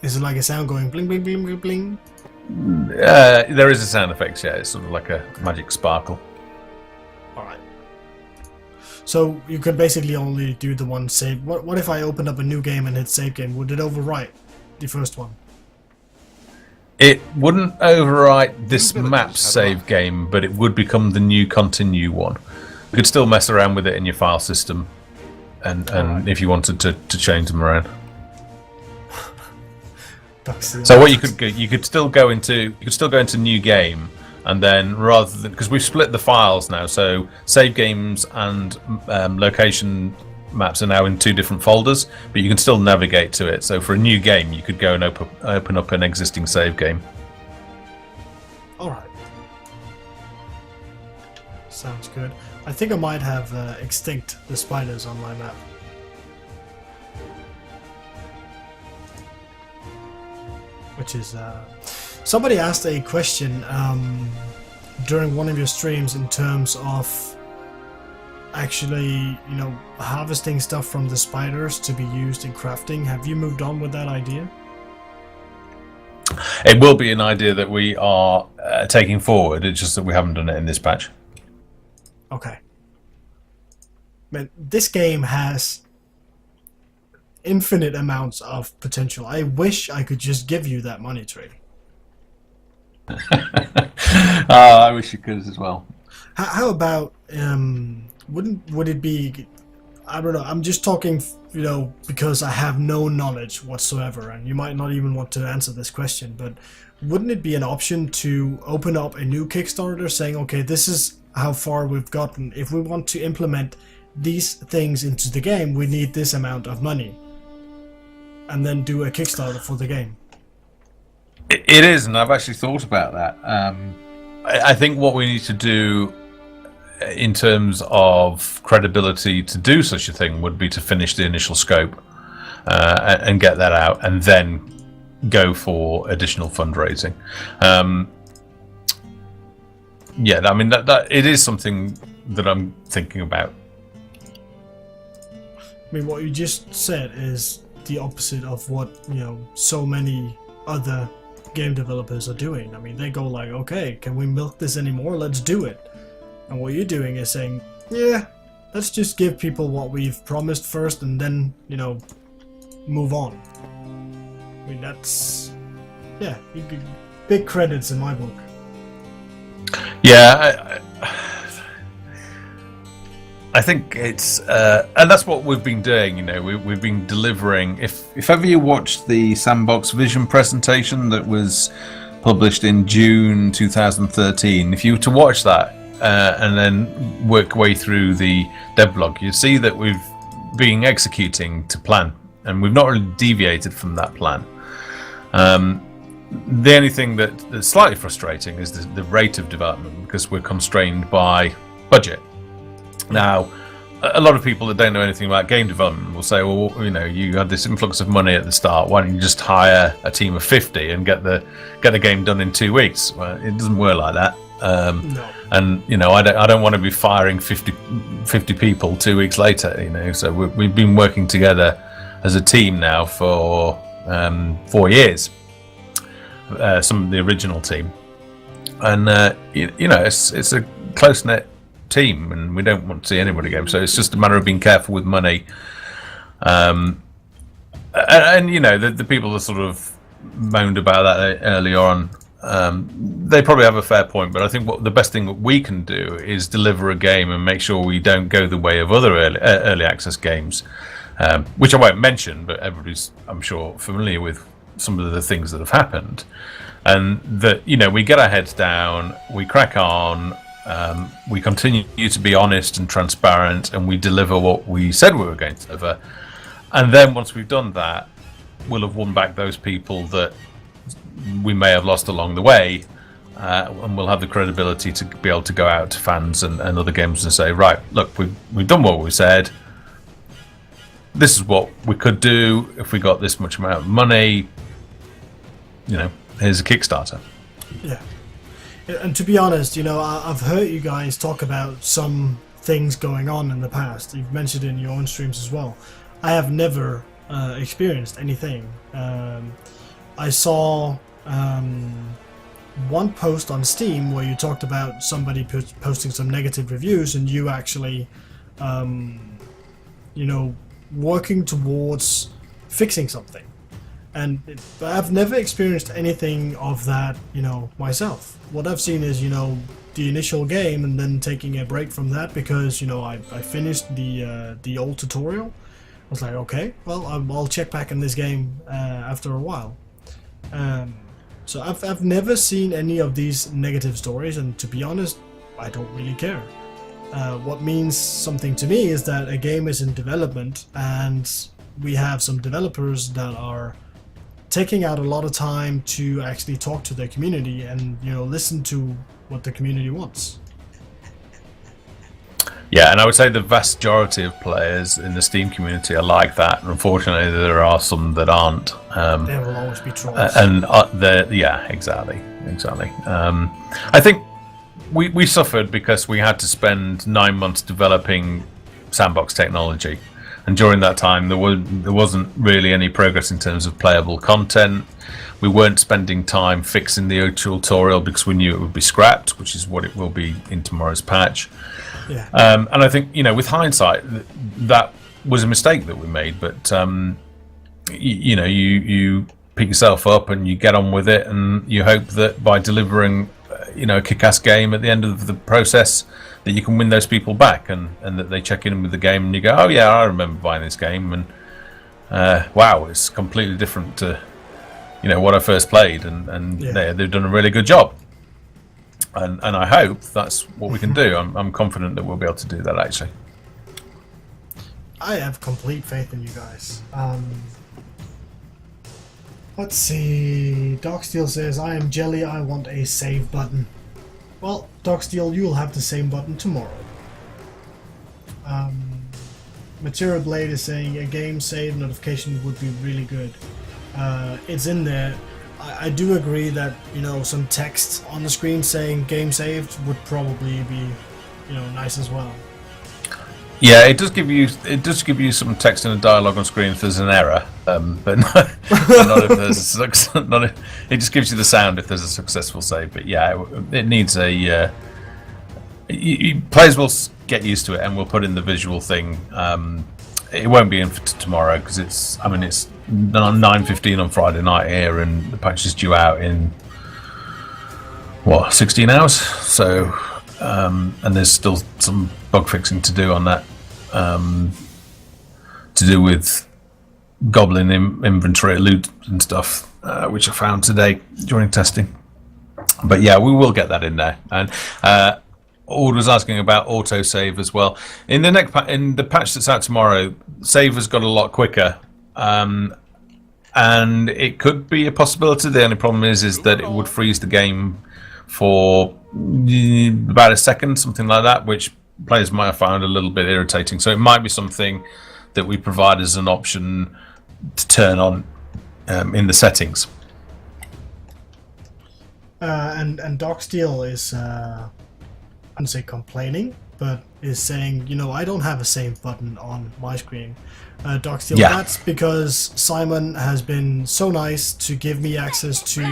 Is it like a sound going bling bling bling bling bling? There is a sound effects, yeah. It's sort of like a magic sparkle. Alright. So you could basically only do the one save. What if I opened up a new game and hit save game? Would it overwrite the first one? It wouldn't overwrite this map's save game, but it would become the new continue one. You could still mess around with it in your file system, and if you wanted to change them around. So what you could still go into new game, and then rather than, because we've split the files now, so save games and location maps are now in 2 different folders, but you can still navigate to it. So for a new game, you could go and open up an existing save game. All right. Sounds good. I think I might have extinct the spiders on my map. Which is somebody asked a question during one of your streams in terms of actually, you know, harvesting stuff from the spiders to be used in crafting. Have you moved on with that idea? It will be an idea that we are taking forward. It's just that we haven't done it in this patch. Okay. Man, this game has infinite amounts of potential. I wish I could just give you that money tree. I wish you could as well. How about would it be, I don't know, I'm just talking, you know, because I have no knowledge whatsoever, and you might not even want to answer this question, but wouldn't it be an option to open up a new Kickstarter saying, okay, this is how far we've gotten. If we want to implement these things into the game, we need this amount of money. And then do a Kickstarter for the game. It is, and I've actually thought about that. I think what we need to do in terms of credibility to do such a thing would be to finish the initial scope and get that out, and then go for additional fundraising. Yeah, I mean that it is something that I'm thinking about. I mean, what you just said is the opposite of what, you know, so many other game developers are doing. I mean, they go like, okay, can we milk this anymore? Let's do it. And what you're doing is saying, yeah, let's just give people what we've promised first, and then, you know, move on. I mean, that's, yeah, big credits in my book. Yeah, I think it's, and that's what we've been doing. You know, we've been delivering. If ever you watched the Sandbox Vision presentation that was published in June 2013, if you were to watch that and then work way through the devlog, you see that we've been executing to plan, and we've not really deviated from that plan. The only thing that's slightly frustrating is the rate of development, because we're constrained by budget. Now, a lot of people that don't know anything about game development will say, well, you know, you had this influx of money at the start, why don't you just hire a team of 50 and get the game done in 2 weeks? Well, it doesn't work like that. No. And, you know, I don't want to be firing 50 people 2 weeks later, you know. So we've been working together as a team now for 4 years. Some of the original team, and you know, it's a close-knit team, and we don't want to see anybody go. So it's just a matter of being careful with money. And you know, the people that sort of moaned about that earlier on, they probably have a fair point. But I think the best thing that we can do is deliver a game and make sure we don't go the way of other early access games, which I won't mention, but everybody's, I'm sure, familiar with some of the things that have happened, and that, you know, we get our heads down, we crack on, we continue to be honest and transparent, and we deliver what we said we were going to deliver. And then once we've done that, we'll have won back those people that we may have lost along the way, and we'll have the credibility to be able to go out to fans and other games and say, right, look, we've done what we said. This is what we could do if we got this much amount of money. You know, here's a Kickstarter. Yeah. And to be honest, you know, I've heard you guys talk about some things going on in the past. You've mentioned it in your own streams as well. I have never experienced anything. I saw one post on Steam where you talked about somebody posting some negative reviews, and you actually, you know, working towards fixing something. And I've never experienced anything of that, you know, myself. What I've seen is, you know, the initial game and then taking a break from that because, you know, I finished the old tutorial. I was like, okay, well, I'll check back in this game after a while. So I've never seen any of these negative stories, and to be honest, I don't really care. What means something to me is that a game is in development, and we have some developers that are taking out a lot of time to actually talk to their community and listen to what the community wants. Yeah, and I would say the vast majority of players in the Steam community are like that. And unfortunately, there are some that aren't. There will always be trolls. Yeah, exactly. I think we suffered because we had to spend 9 months developing sandbox technology, and during that time there wasn't really any progress in terms of playable content. We weren't spending time fixing the tutorial because we knew it would be scrapped, which is what it will be in tomorrow's patch. Yeah. And I think, with hindsight, that was a mistake that we made. But you pick yourself up and you get on with it, and you hope that by delivering, a kick-ass game at the end of the process, that you can win those people back, and that they check in with the game, and you go, oh yeah, I remember buying this game, and wow, it's completely different to what I first played, and they've done a really good job. And I hope that's what we can do. I'm confident that we'll be able to do that, actually. I have complete faith in you guys. Let's see. Darksteel says, I am jelly, I want a save button. Well, Darksteel, you'll have the same button tomorrow. Material Blade is saying a game save notification would be really good. It's in there. I do agree that some text on the screen saying game saved would probably be nice as well. Yeah, it does give you some text in a dialogue on screen if there's an error, but not if there's it just gives you the sound if there's a successful save. But yeah, it needs a players will get used to it, and we'll put in the visual thing. It won't be in for tomorrow because it's 9:15 on Friday night here, and the patch is due out in 16 hours. So and there's still some bug fixing to do on that, to do with goblin inventory loot and stuff, which I found today during testing. But yeah, we will get that in there. And Ord was asking about autosave as well. In the patch that's out tomorrow, save has got a lot quicker, and it could be a possibility. The only problem is that it would freeze the game for about a second, something like that, which players might have found a little bit irritating. So it might be something that we provide as an option to turn on in the settings. And Darksteel is I wouldn't say complaining, but is saying, I don't have a save button on my screen. Darksteel, that's because Simon has been so nice to give me access to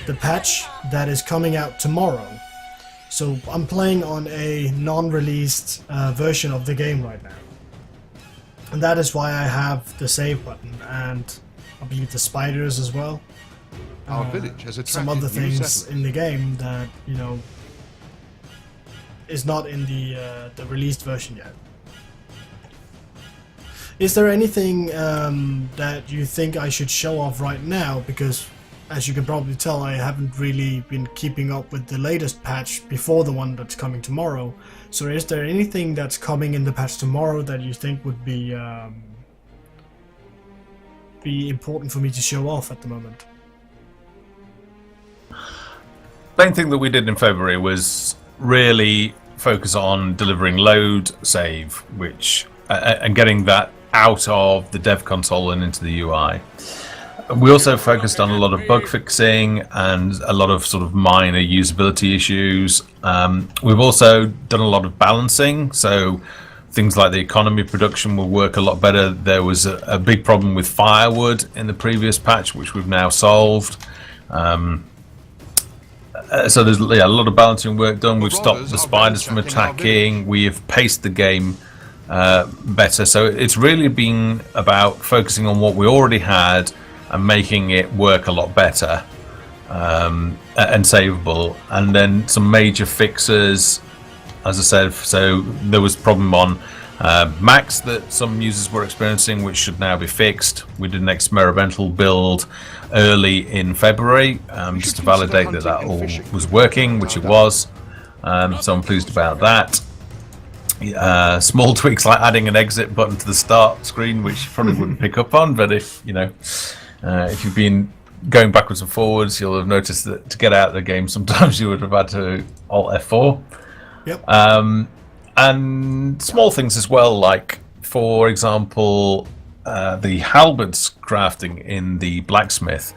the patch that is coming out tomorrow. So I'm playing on a non-released version of the game right now. And that is why I have the save button, and I believe the spiders as well. Our village has attracted some other things settlers. in the game that, is not in the released version yet. Is there anything that you think I should show off right now? Because, as you can probably tell, I haven't really been keeping up with the latest patch before the one that's coming tomorrow. So is there anything that's coming in the patch tomorrow that you think would be important for me to show off at the moment? Main thing that we did in February was really focus on delivering load save, which and getting that out of the dev console and into the UI. We also focused on a lot of bug fixing and a lot of sort of minor usability issues. We've also done a lot of balancing, so things like the economy production will work a lot better. There was a big problem with firewood in the previous patch, which we've now solved. So there's a lot of balancing work done. We've stopped the spiders from attacking. We have paced the game better. So it's really been about focusing on what we already had and making it work a lot better and savable. And then some major fixes as I said. So there was a problem on Max that some users were experiencing, which should now be fixed. We did an experimental build early in February just to validate that all was working, which it was. So I'm pleased about that. Small tweaks like adding an exit button to the start screen, which you probably wouldn't pick up on, but if if you've been going backwards and forwards, you'll have noticed that to get out of the game sometimes you would have had to Alt F4. Yep. And small things as well, like for example the halberds crafting in the blacksmith.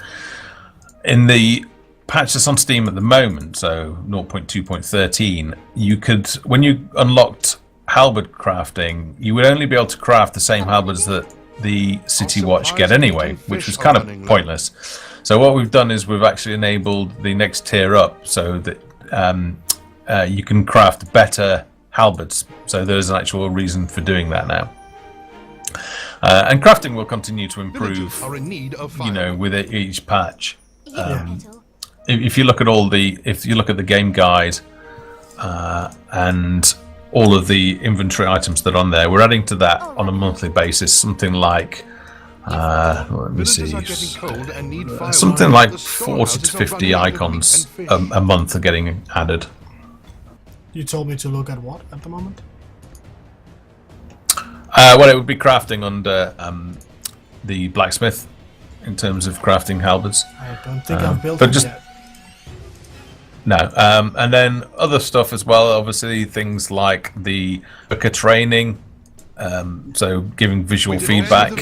In the patch that's on Steam at the moment, so 0.2.13, you could, when you unlocked halberd crafting, you would only be able to craft the same halberds that the City Watch get anyway, which was kind of pointless. So what we've done is we've actually enabled the next tier up so that you can craft better halberds. So there's an actual reason for doing that now. And crafting will continue to improve, with each patch. If you look at the game guide and all of the inventory items that are on there, we're adding to that on a monthly basis. Something like let me see, something like 40 to 50 icons a month are getting added. You told me to look at what at the moment? Well, it would be crafting under the blacksmith in terms of crafting halberds. I don't think I've built it yet. No, and then other stuff as well. Obviously, things like the worker training, so giving visual feedback.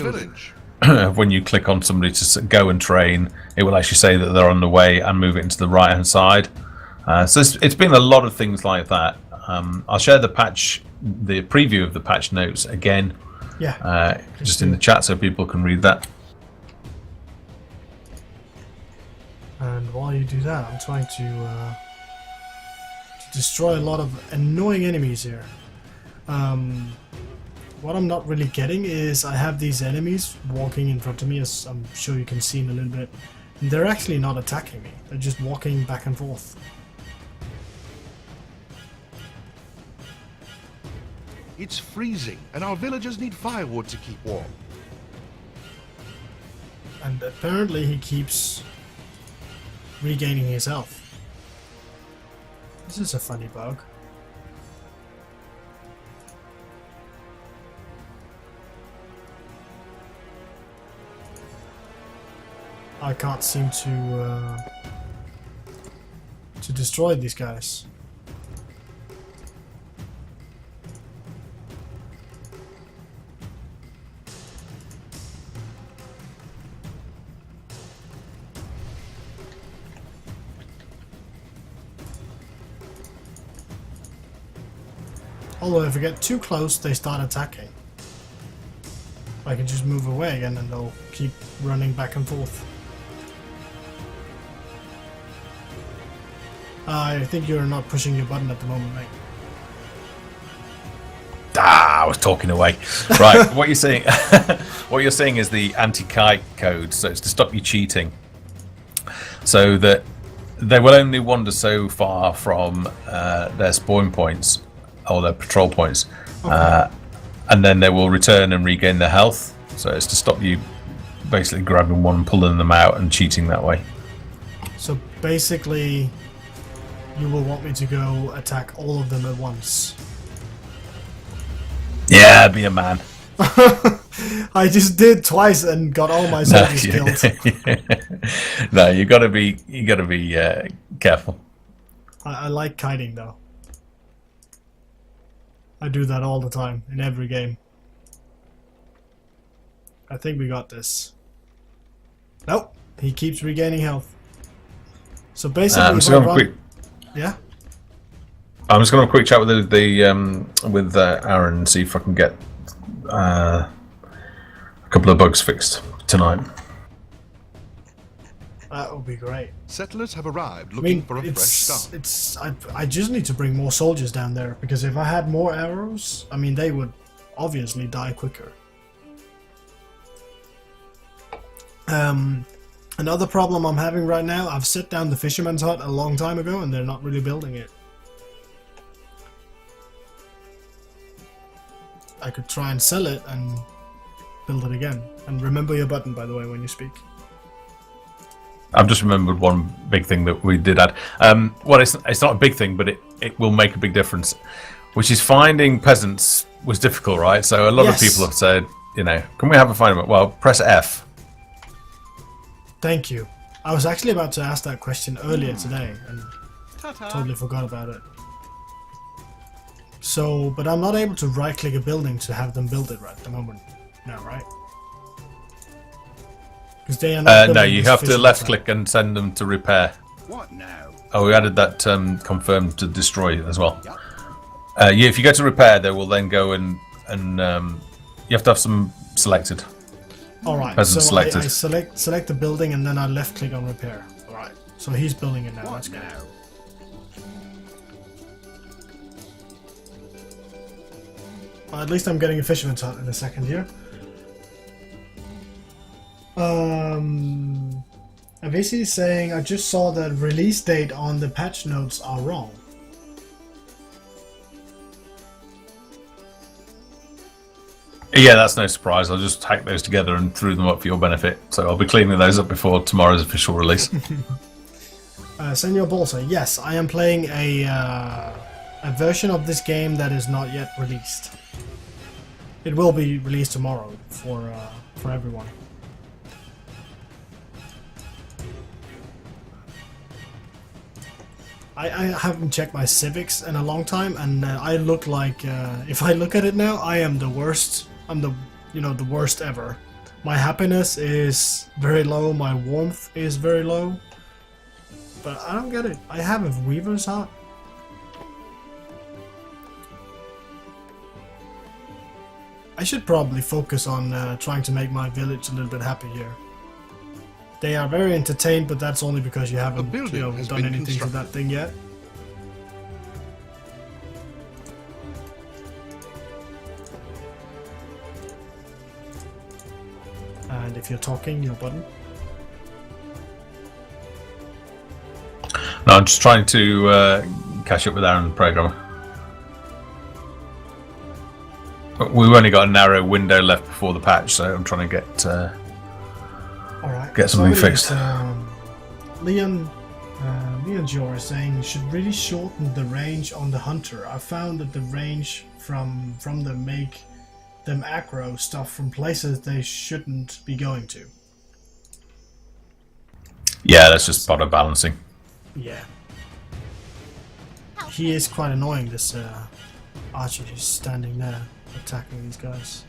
When you click on somebody to go and train, it will actually say that they're on the way and move it into the right hand side. So it's been a lot of things like that. I'll share the preview of the patch notes again, just in the chat so people can read that. And while you do that, I'm trying to destroy a lot of annoying enemies here. What I'm not really getting is I have these enemies walking in front of me, as I'm sure you can see in a little bit. And they're actually not attacking me. They're just walking back and forth. It's freezing, and our villagers need firewood to keep warm. And apparently he keeps regaining his health. This is a funny bug. I can't seem to destroy these guys. Although if I get too close, they start attacking. I can just move away again and they'll keep running back and forth. I think you're not pushing your button at the moment, mate. I was talking away. Right, what you're saying what you're saying is the anti-kite code, so it's to stop you cheating. So that they will only wander so far from their spawn points or their patrol points, and then they will return and regain their health. So it's to stop you basically grabbing one, pulling them out, and cheating that way. So basically, you will want me to go attack all of them at once. Yeah, be a man. I just did twice and got all my soldiers killed. No, you gotta be careful. I like kiting though. I do that all the time in every game. I think we got this. Nope, he keeps regaining health. So basically, yeah. I'm just going to have a quick chat with with Aaron and see if I can get a couple of bugs fixed tonight. That would be great. Settlers have arrived looking for a fresh start. I just need to bring more soldiers down there, because if I had more arrows, I mean, they would obviously die quicker. Another problem I'm having right now, I've set down the fisherman's hut a long time ago and they're not really building it. I could try and sell it and build it again. And remember your button, by the way, when you speak. I've just remembered one big thing that we did add. Well, it's not a big thing, but it will make a big difference, which is finding peasants was difficult, right? So a lot of people have said, you know, can we have a find? Well, press F. Thank you. I was actually about to ask that question earlier today and totally forgot about it. So, but I'm not able to right-click a building to have them build it right at the moment. No, right? Because they are not. No, you have to left-click and send them to repair. What now? Oh, we added that confirmed to destroy as well. Yeah, if you go to repair, they will then go and you have to have some selected. All right. Peasant so selected. I select the building and then I left-click on repair. All right. So he's building it now. That's good. At least I'm getting a fisherman's hut in a second here. I'm basically saying I just saw that release date on the patch notes are wrong. Yeah, that's no surprise. I'll just hack those together and threw them up for your benefit. So I'll be cleaning those up before tomorrow's official release. Senor Bolsa, yes, I am playing a version of this game that is not yet released. It will be released tomorrow for everyone. I haven't checked my civics in a long time, and I look like if I look at it now, I am the worst. I'm the worst ever. My happiness is very low. My warmth is very low. But I don't get it. I have a weaver's hut. I should probably focus on trying to make my village a little bit happy here. They are very entertained, but that's only because you haven't done anything to that thing yet. And if you're talking, your button. No, I'm just trying to catch up with Aaron, the programmer. We've only got a narrow window left before the patch, so I'm trying to get something fixed. Leon Jor is saying you should really shorten the range on the hunter. I found that the range from them make them aggro stuff from places they shouldn't be going to. Yeah, that's just part of balancing. Yeah. He is quite annoying, this archer who's standing there attacking these guys.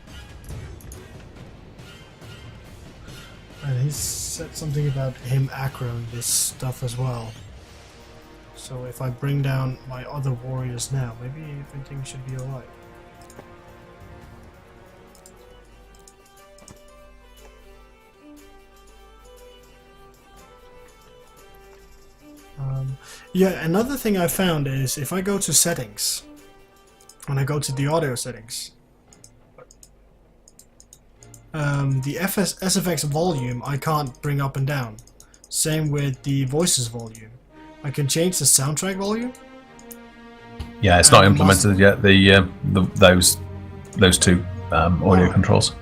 And he said something about him aggroing this stuff as well. So if I bring down my other warriors now, maybe everything should be alright. Yeah, another thing I found is if I go to settings, when I go to the audio settings, the SFX volume I can't bring up and down. Same with the voices volume. I can change the soundtrack volume. Yeah, it's not implemented yet. Those two audio controls.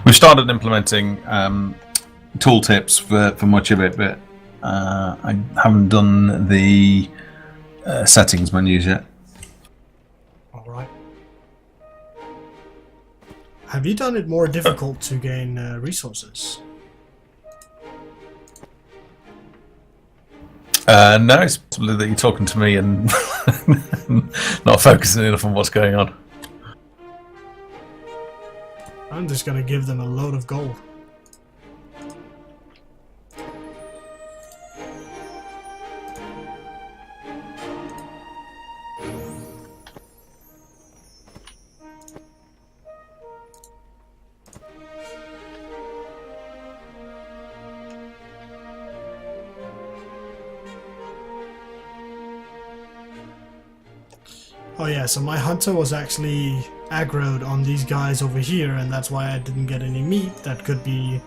We've started implementing tooltips for much of it, but I haven't done the settings menus yet. Alright. Have you done it more difficult to gain resources? No, it's possibly that you're talking to me and not focusing enough on what's going on. I'm just gonna give them a load of gold. Oh yeah, so my hunter was actually aggroed on these guys over here, and that's why I didn't get any meat that could be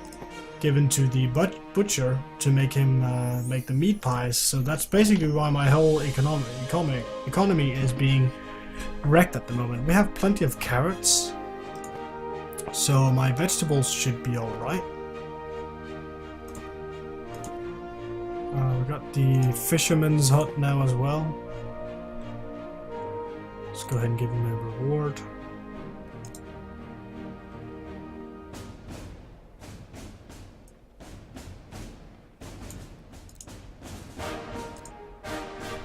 given to the butcher to make him make the meat pies. So that's basically why my whole economy is being wrecked at the moment. We have plenty of carrots, so my vegetables should be alright. We got the fisherman's hut now as well. Let's go ahead and give him a reward.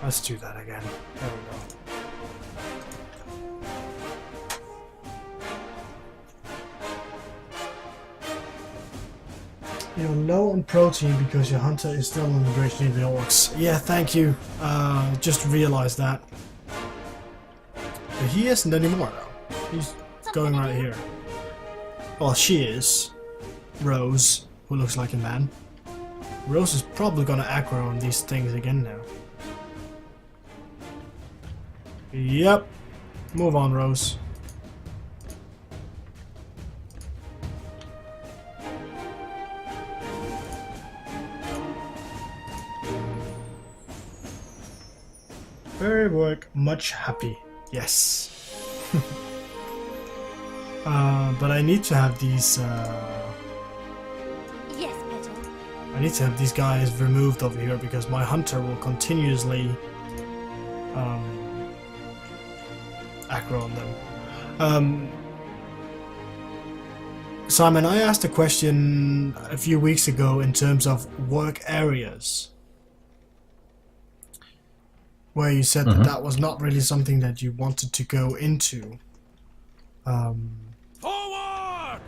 Let's do that again. There we go. You're low on protein because your hunter is still in the Great Need of the Orcs. Yeah, thank you. Just realized that. But he isn't anymore though. He's going right here. Well, she is. Rose, who looks like a man. Rose is probably gonna aggro on these things again now. Yep. Move on, Rose. Very work. Much happy. Yes. But I need to have these. Yes, Petal. I need to have these guys removed over here because my hunter will continuously aggro on them. Simon, I asked a question a few weeks ago in terms of work areas, where you said that that was not really something that you wanted to go into. Forward!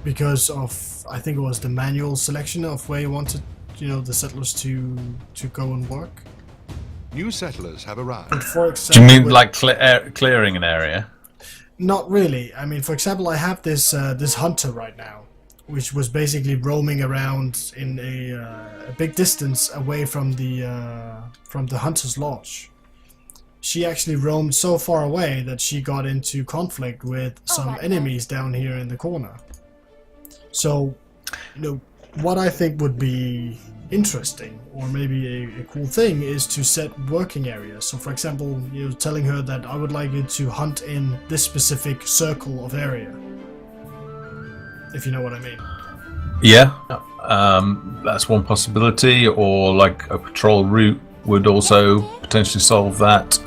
Because of, I think it was the manual selection of where you wanted, the settlers to go and work. New settlers have arrived. But for Do example, you mean like clearing an area? Not really. I mean, for example, I have this this hunter right now, which was basically roaming around in a big distance away from the hunter's lodge. She actually roamed so far away that she got into conflict with some enemies down here in the corner. So, what I think would be interesting, or maybe a cool thing, is to set working areas. So, for example, telling her that I would like you to hunt in this specific circle of area. If you know what I mean. Yeah, that's one possibility, or like a patrol route would also potentially solve that.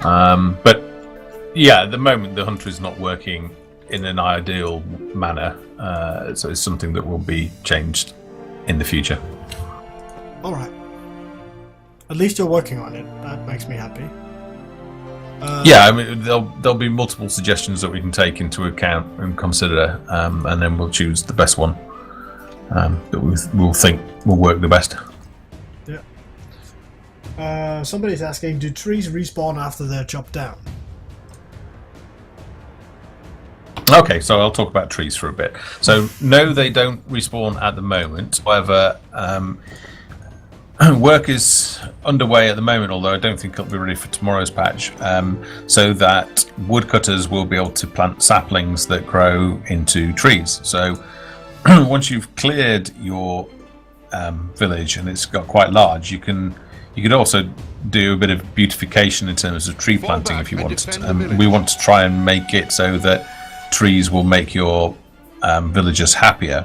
But yeah, at the moment the hunter is not working in an ideal manner, so it's something that will be changed in the future. Alright. At least you're working on it. That makes me happy. Yeah, I mean, there'll be multiple suggestions that we can take into account and consider, and then we'll choose the best one that we'll think will work the best. Yeah. Somebody's asking, do trees respawn after they're chopped down? Okay, so I'll talk about trees for a bit. So, no, they don't respawn at the moment. However, work is underway at the moment, although I don't think it'll be ready for tomorrow's patch, so that woodcutters will be able to plant saplings that grow into trees. So once you've cleared your village and it's got quite large, you could also do a bit of beautification in terms of tree planting if you want. We want to try and make it so that trees will make your villagers happier.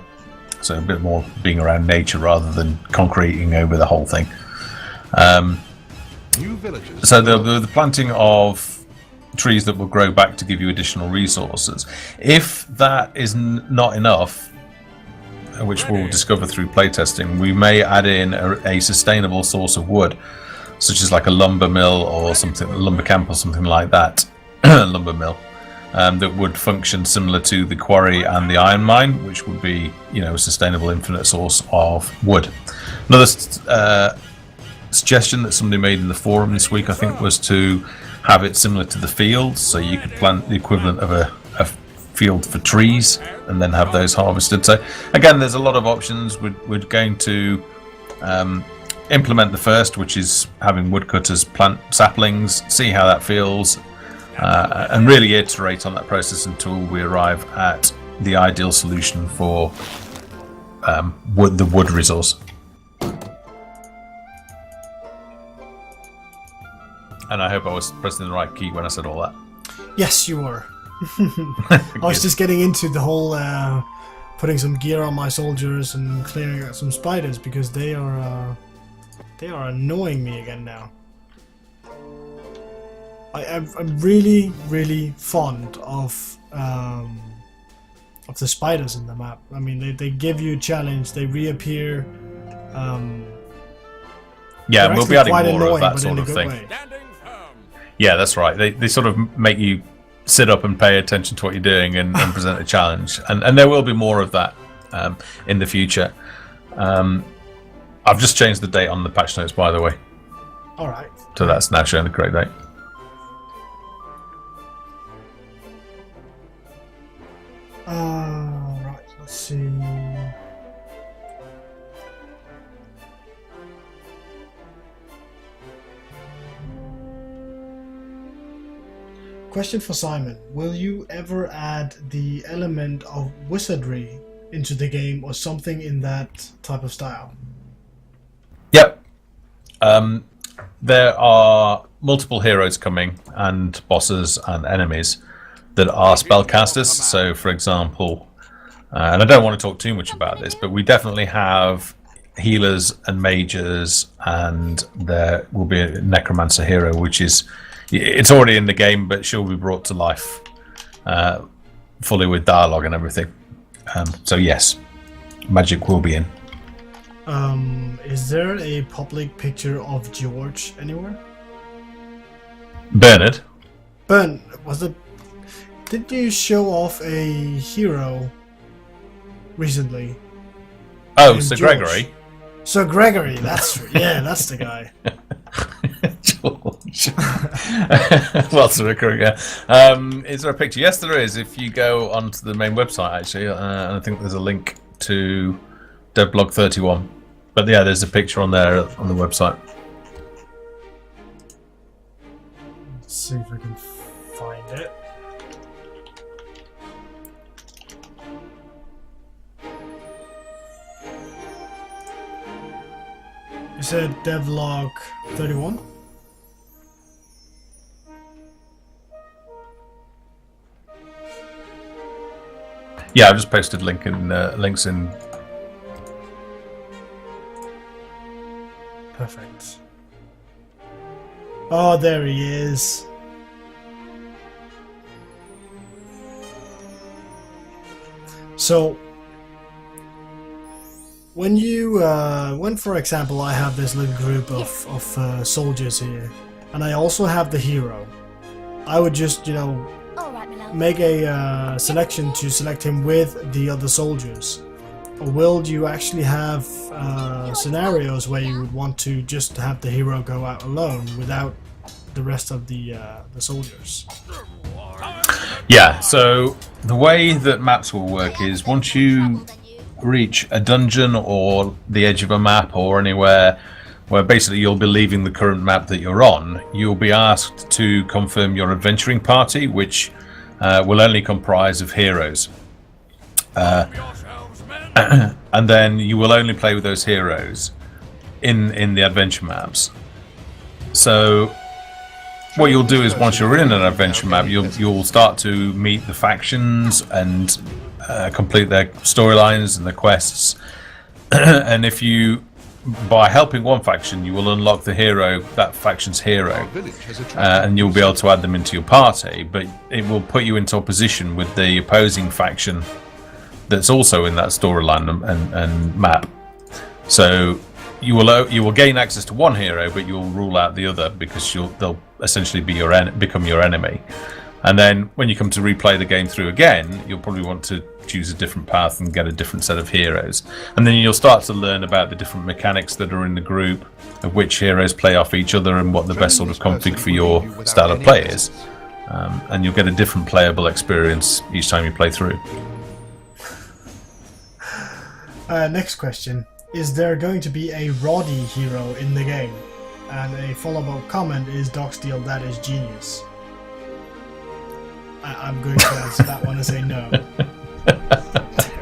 So a bit more being around nature rather than concreting over the whole thing. New villagers. So the planting of trees that will grow back to give you additional resources. If that is not enough, which we'll discover through playtesting, we may add in a sustainable source of wood, such as like a lumber mill or something, a lumber camp or something like that. Lumber mill. That would function similar to the quarry and the iron mine, which would be, a sustainable infinite source of wood. Another suggestion that somebody made in the forum this week, I think, was to have it similar to the fields, so you could plant the equivalent of a field for trees and then have those harvested. So again, there's a lot of options. We're going to implement the first, which is having woodcutters plant saplings, see how that feels. And really iterate on that process until we arrive at the ideal solution for the wood resource. and I hope I was pressing the right key when I said all that. Yes, you were. I was just getting into the whole putting some gear on my soldiers and clearing out some spiders because they are annoying me again now. I'm really, really fond of the spiders in the map. I mean, they give you a challenge. They reappear. Yeah, we'll be adding more annoying, of that sort of thing. way. Yeah, that's right. They sort of make you sit up and pay attention to what you're doing and present a challenge. And there will be more of that in the future. I've just changed the date on the patch notes, by the way. All right. So that's now showing the correct date. Right, let's see. Question for Simon. Will you ever add the element of wizardry into the game or something in that type of style? Yep. There are multiple heroes coming and bosses and enemies that are spellcasters. So, for example, and I don't want to talk too much about this, but we definitely have healers and mages, and there will be a necromancer hero, which is, it's already in the game, but she'll be brought to life fully with dialogue and everything. So yes, magic will be in. Is there a public picture of George anywhere? Bernard? Did you show off a hero recently? Oh, Sir Gregory? Sir Gregory, that's that's the guy. George. Well, Sir Gregory, yeah. Is there a picture? Yes, there is. If you go onto the main website, actually, and I think there's a link to Devblog 31. But yeah, there's a picture on there on the website. Let's see if I can find it. You said Devlog 31? Yeah, I just posted links in. Perfect. Oh, there he is. So, when you, when for example I have this little group of soldiers here, and I also have the hero, I would just, All right, my love. make a selection to select him with the other soldiers. Or will you actually have scenarios where you would want to just have the hero go out alone without the rest of the soldiers? Yeah, so the way that maps will work is once you reach a dungeon or the edge of a map or anywhere where basically you'll be leaving the current map that you're on, you'll be asked to confirm your adventuring party, which will only comprise of heroes. And then you will only play with those heroes in the adventure maps. So what you'll do is once you're in an adventure map, you'll start to meet the factions and complete their storylines and their quests. And if you, by helping one faction, you will unlock the hero, that faction's hero, and you'll be able to add them into your party. But it will put you into opposition with the opposing faction that's also in that storyline and map. So you will gain access to one hero, but you'll rule out the other because they'll essentially be become your enemy. And then when you come to replay the game through again, you'll probably want to choose a different path and get a different set of heroes. And then you'll start to learn about the different mechanics that are in the group, of which heroes play off each other and what the best sort of config for your style of play is. And you'll get a different playable experience each time you play through. Next question. Is there going to be a Roddy hero in the game? And a follow-up comment is Docksteel, that is genius. I'm going to answer that one and say no.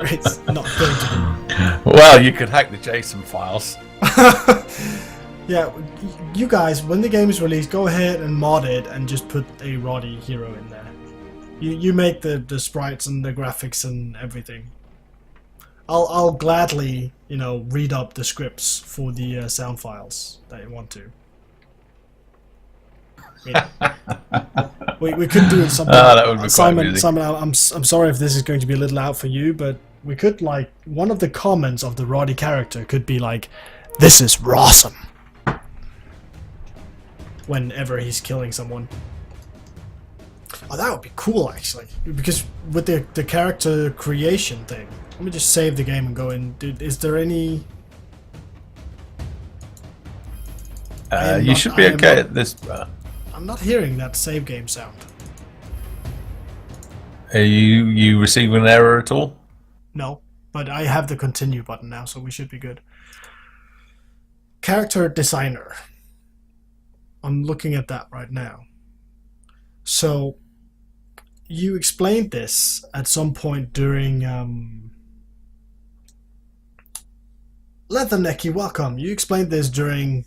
It's not going to be. Well, you could hack the JSON files. Yeah, you guys, when the game is released, go ahead and mod it and just put a Roddy hero in there. You make the sprites and the graphics and everything. I'll gladly, read up the scripts for the sound files that you want to. We could do something. That would be quite easy. Simon, I'm sorry if this is going to be a little out for you, but we could one of the comments of the Roddy character could be like, "This is rawsome." Whenever he's killing someone. Oh, that would be cool, actually. Because with the character creation thing. Let me just save the game and go in. Dude, is there any... You should be okay at this. I'm not hearing that save game sound. Are you receiving an error at all? No, but I have the continue button now, so we should be good. Character designer. I'm looking at that right now. So, you explained this at some point during... Leathernecky, welcome. You explained this during...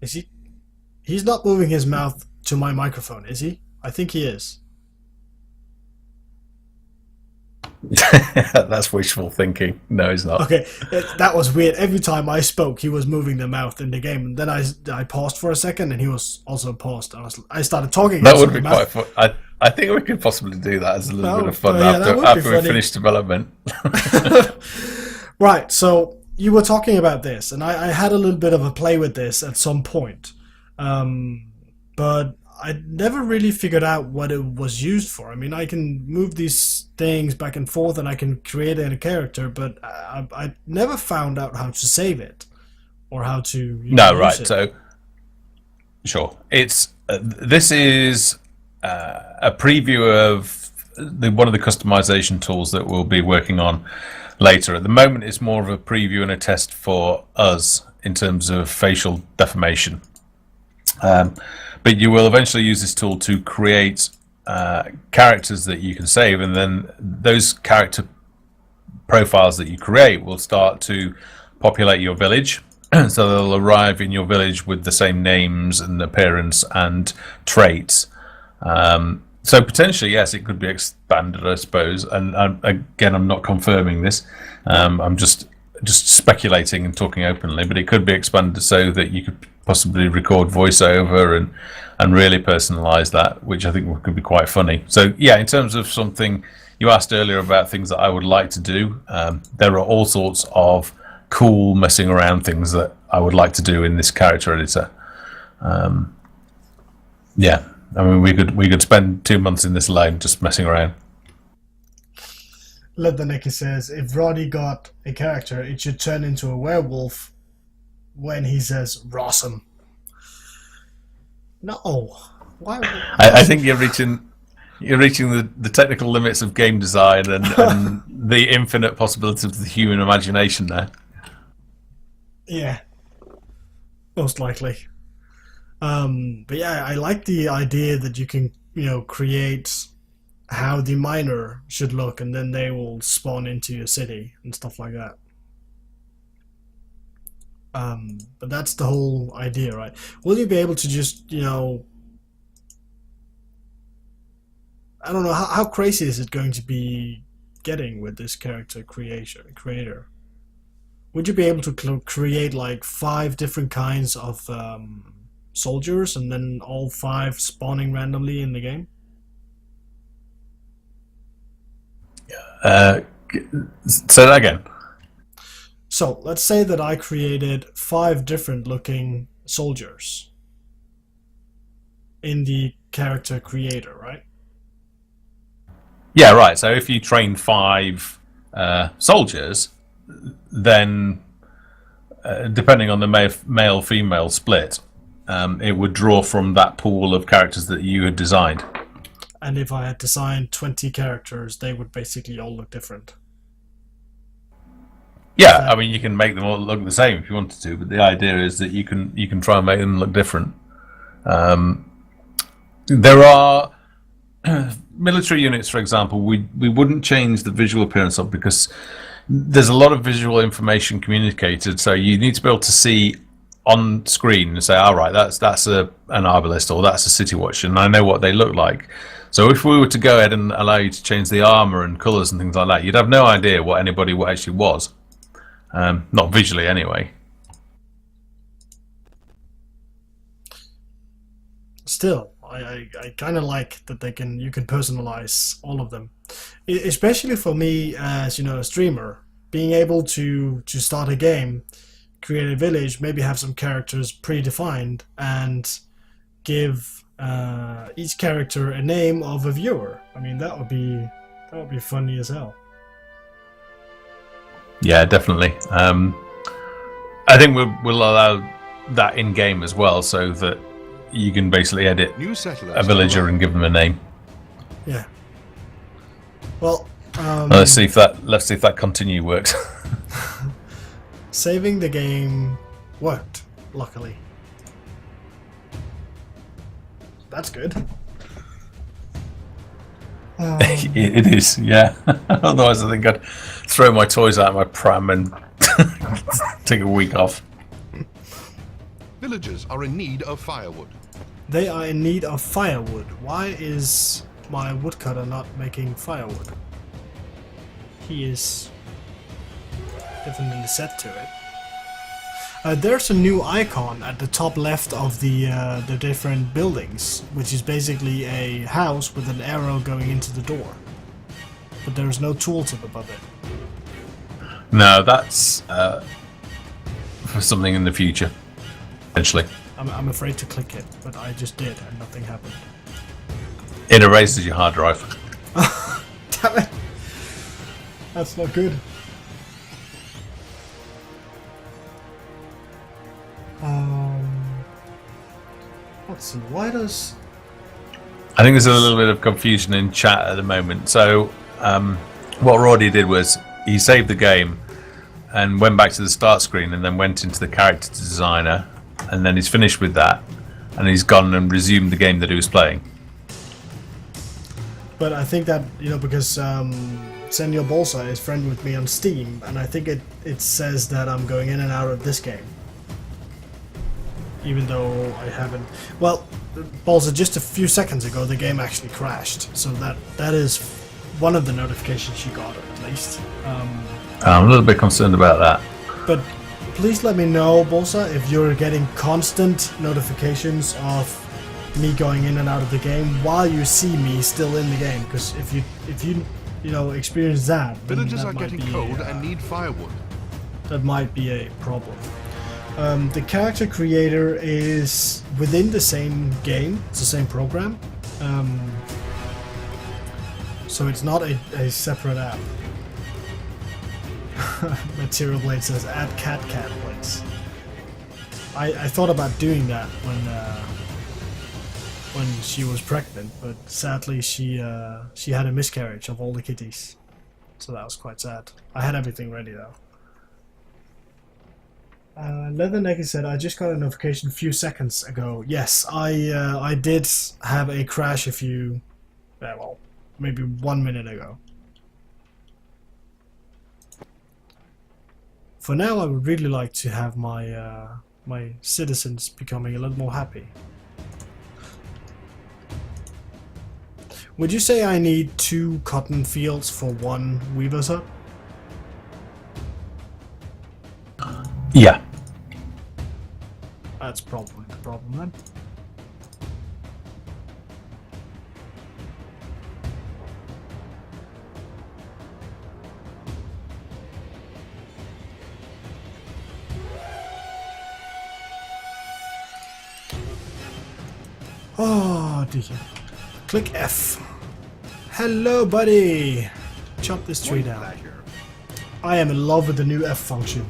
Is he... He's not moving his mouth to my microphone, is he? I think he is. That's wishful thinking. No, he's not. Okay, that was weird. Every time I spoke, he was moving the mouth in the game. And then I paused for a second, and he was also paused. I started talking. That would be quite fun. I think we could possibly do that as a little bit of fun after we finish development. Right, so you were talking about this, and I had a little bit of a play with this at some point. But I never really figured out what it was used for. I mean, I can move these things back and forth and I can create a character, but I never found out how to save it or how to use it. So sure, it's this is a preview of one of the customization tools that we'll be working on later. At the moment, it's more of a preview and a test for us in terms of facial deformation. But you will eventually use this tool to create characters that you can save, and then those character profiles that you create will start to populate your village. So they'll arrive in your village with the same names and appearance and traits. So potentially, yes, it could be expanded, I suppose. And again, I'm not confirming this. I'm just speculating and talking openly, but it could be expanded so that you could possibly record voiceover and really personalize that, which I think could be quite funny. So yeah, in terms of something you asked earlier about things that I would like to do, there are all sorts of cool messing around things that I would like to do in this character editor. Yeah, I mean, we could spend 2 months in this alone just messing around. Leathernecky says, if Roddy got a character, it should turn into a werewolf when he says "Rawsome." No, why? I think you're reaching the technical limits of game design and the infinite possibilities of the human imagination there. Yeah, most likely. But yeah, I like the idea that you can, create how the miner should look, and then they will spawn into your city and stuff like that. But that's the whole idea, right? Will you be able to just, I don't know, how crazy is it going to be getting with this character creator? Would you be able to create like 5 different kinds of soldiers, and then all 5 spawning randomly in the game? Say that again. So let's say that I created 5 different looking soldiers in the character creator, right? Yeah, right. So if you train 5 soldiers, then depending on the male-female split, it would draw from that pool of characters that you had designed. And if I had designed 20 characters, they would basically all look different. Yeah, I mean, you can make them all look the same if you wanted to, but the idea is that you can try and make them look different. There are military units, for example, we wouldn't change the visual appearance of, because there's a lot of visual information communicated, so you need to be able to see on screen and say, all right, that's an arbalist or that's a city watch, and I know what they look like. So if we were to go ahead and allow you to change the armor and colors and things like that, you'd have no idea what anybody actually was. Not visually anyway. Still, I kind of like that you can personalize all of them, especially for me as a streamer, being able to start a game, create a village, maybe have some characters predefined, and give each character a name of a viewer. I mean, that would be funny as hell. Yeah, definitely. I think we'll allow that in game as well, so that you can basically edit New settlers a villager and give them a name. Yeah. Well, let's see if that continue works. saving the game worked, luckily. That's good. It is, yeah. Otherwise, I think I'd throw my toys out of my pram and take a week off. Villagers are in need of firewood. They are in need of firewood. Why is my woodcutter not making firewood? He is definitely set to it. There's a new icon at the top left of the different buildings, which is basically a house with an arrow going into the door. But there's no tooltip above it. No, that's for something in the future, eventually. I'm afraid to click it, but I just did, and nothing happened. It erases your hard drive. Damn it! That's not good. Let's see, why does... I think there's a little bit of confusion in chat at the moment. So what Roddy did was he saved the game and went back to the start screen and then went into the character designer, and then he's finished with that and he's gone and resumed the game that he was playing. But I think that, because Senor Bolsa is friend with me on Steam, and I think it says that I'm going in and out of this game. Even though I haven't... Well, Bolsa, just a few seconds ago the game actually crashed, so that is one of the notifications you got, at least. I'm a little bit concerned about that. But please let me know, Bolsa, if you're getting constant notifications of me going in and out of the game while you see me still in the game, because if you experience that, Villagers that are getting cold and need firewood. That might be a problem. The character creator is within the same game. It's the same program, so it's not a separate app. Material Blade says add cat blades. I thought about doing that when she was pregnant, but sadly she had a miscarriage of all the kitties, so that was quite sad. I had everything ready though. Leatherneck said, I just got a notification a few seconds ago. Yes, I did have a crash maybe 1 minute ago. For now, I would really like to have my my citizens becoming a little more happy. Would you say I need 2 cotton fields for 1 weaver's hut? Yeah. That's probably the problem then. Oh dear. Click F. Hello, buddy. Chop this tree down. I am in love with the new F function.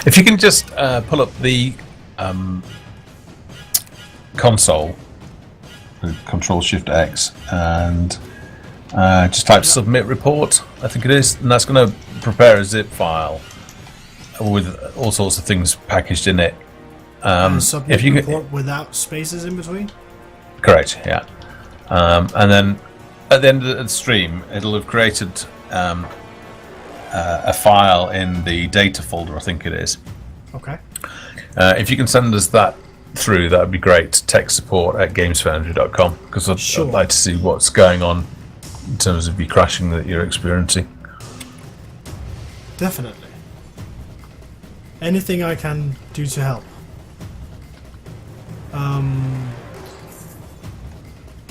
If you can just pull up the console, Control Shift X, and just type submit report, I think it is, and that's going to prepare a zip file with all sorts of things packaged in it. Submit if you report without spaces in between? Correct, yeah. And then at the end of the stream, it'll have created a file in the data folder, I think it is. Okay. If you can send us that through, that would be great. Tech support at gamesfoundry.com, because I'd like to see what's going on in terms of you crashing that you're experiencing. Definitely. Anything I can do to help.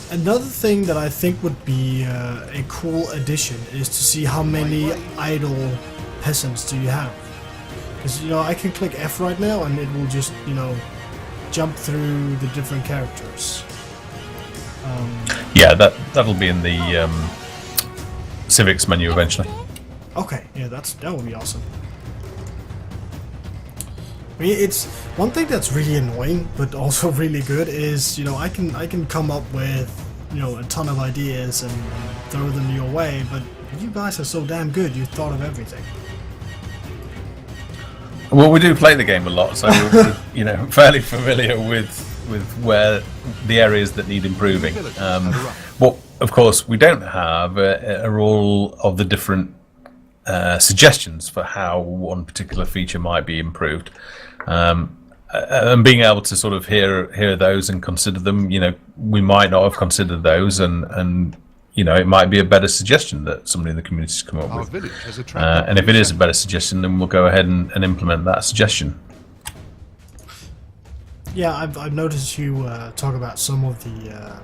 Another thing that I think would be a cool addition is to see how many idle peasants do you have. Because, you know, I can click F right now and it will just, you know, jump through the different characters. Yeah, that'll be in the civics menu eventually. Okay, yeah, that would be awesome. I mean, it's one thing that's really annoying, but also really good is, you know, I can come up with, you know, a ton of ideas and throw them your way, but you guys are so damn good. You thought of everything. Well, we do play the game a lot, so we're you know, fairly familiar with where the areas that need improving. What, of course, we don't have are all of the different suggestions for how one particular feature might be improved, and being able to sort of hear those and consider them. You know, we might not have considered those, and you know, it might be a better suggestion that somebody in the community has come up with. And if it is a better suggestion, then we'll go ahead and implement that suggestion. Yeah, I've noticed you talk about some of the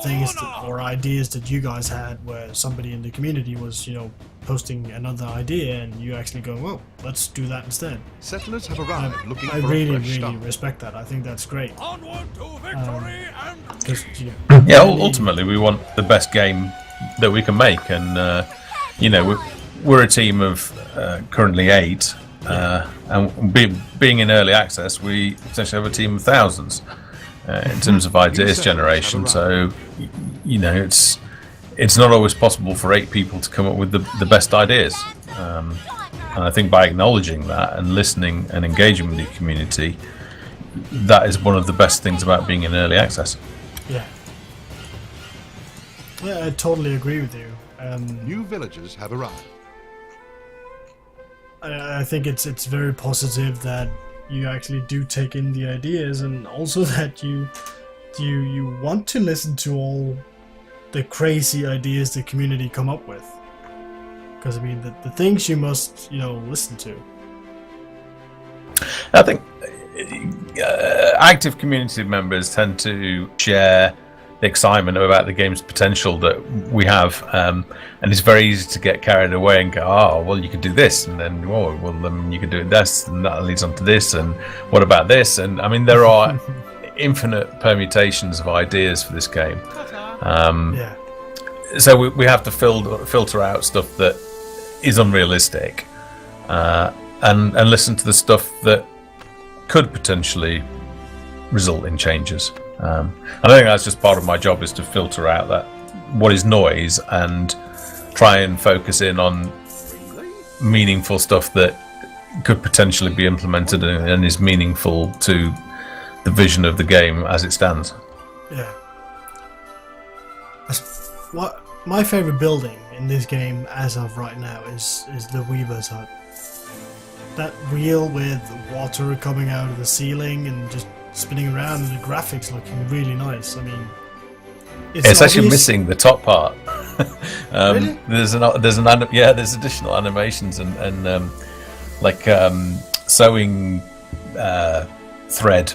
things or ideas that you guys had, where somebody in the community was, you know, posting another idea, and you actually go, "Well, let's do that instead." Settlers have arrived looking I for really, a fresh really start. respect that. I think that's great. Onward to victory and 'Cause, you know, Yeah, ultimately we want the best game that we can make, and you know, we're a team of currently 8, and being in early access, we essentially have a team of thousands in terms of ideas generation. So you know, it's not always possible for 8 people to come up with the best ideas, and I think by acknowledging that and listening and engaging with the community, that is one of the best things about being in early access. yeah, I totally agree with you. New villagers have arrived. I think it's very positive that you actually do take in the ideas, and also that you want to listen to all the crazy ideas the community come up with. Because I mean, the things you must, you know, listen to. I think active community members tend to share the excitement about the game's potential that we have, and it's very easy to get carried away and go, "Oh, well, you could do this," and then, "Oh, well, then you could do this, and that leads on to this, and what about this?" And I mean, there are infinite permutations of ideas for this game. Yeah. So we have to filter out stuff that is unrealistic, and listen to the stuff that could potentially result in changes. I think that's just part of my job, is to filter out that what is noise and try and focus in on meaningful stuff that could potentially be implemented and is meaningful to the vision of the game as it stands. Yeah. What my favorite building in this game as of right now is the Weaver's Hut. That wheel with water coming out of the ceiling and just spinning around, and the graphics looking really nice. I mean, it's actually missing the top part. Really? There's additional animations and sewing thread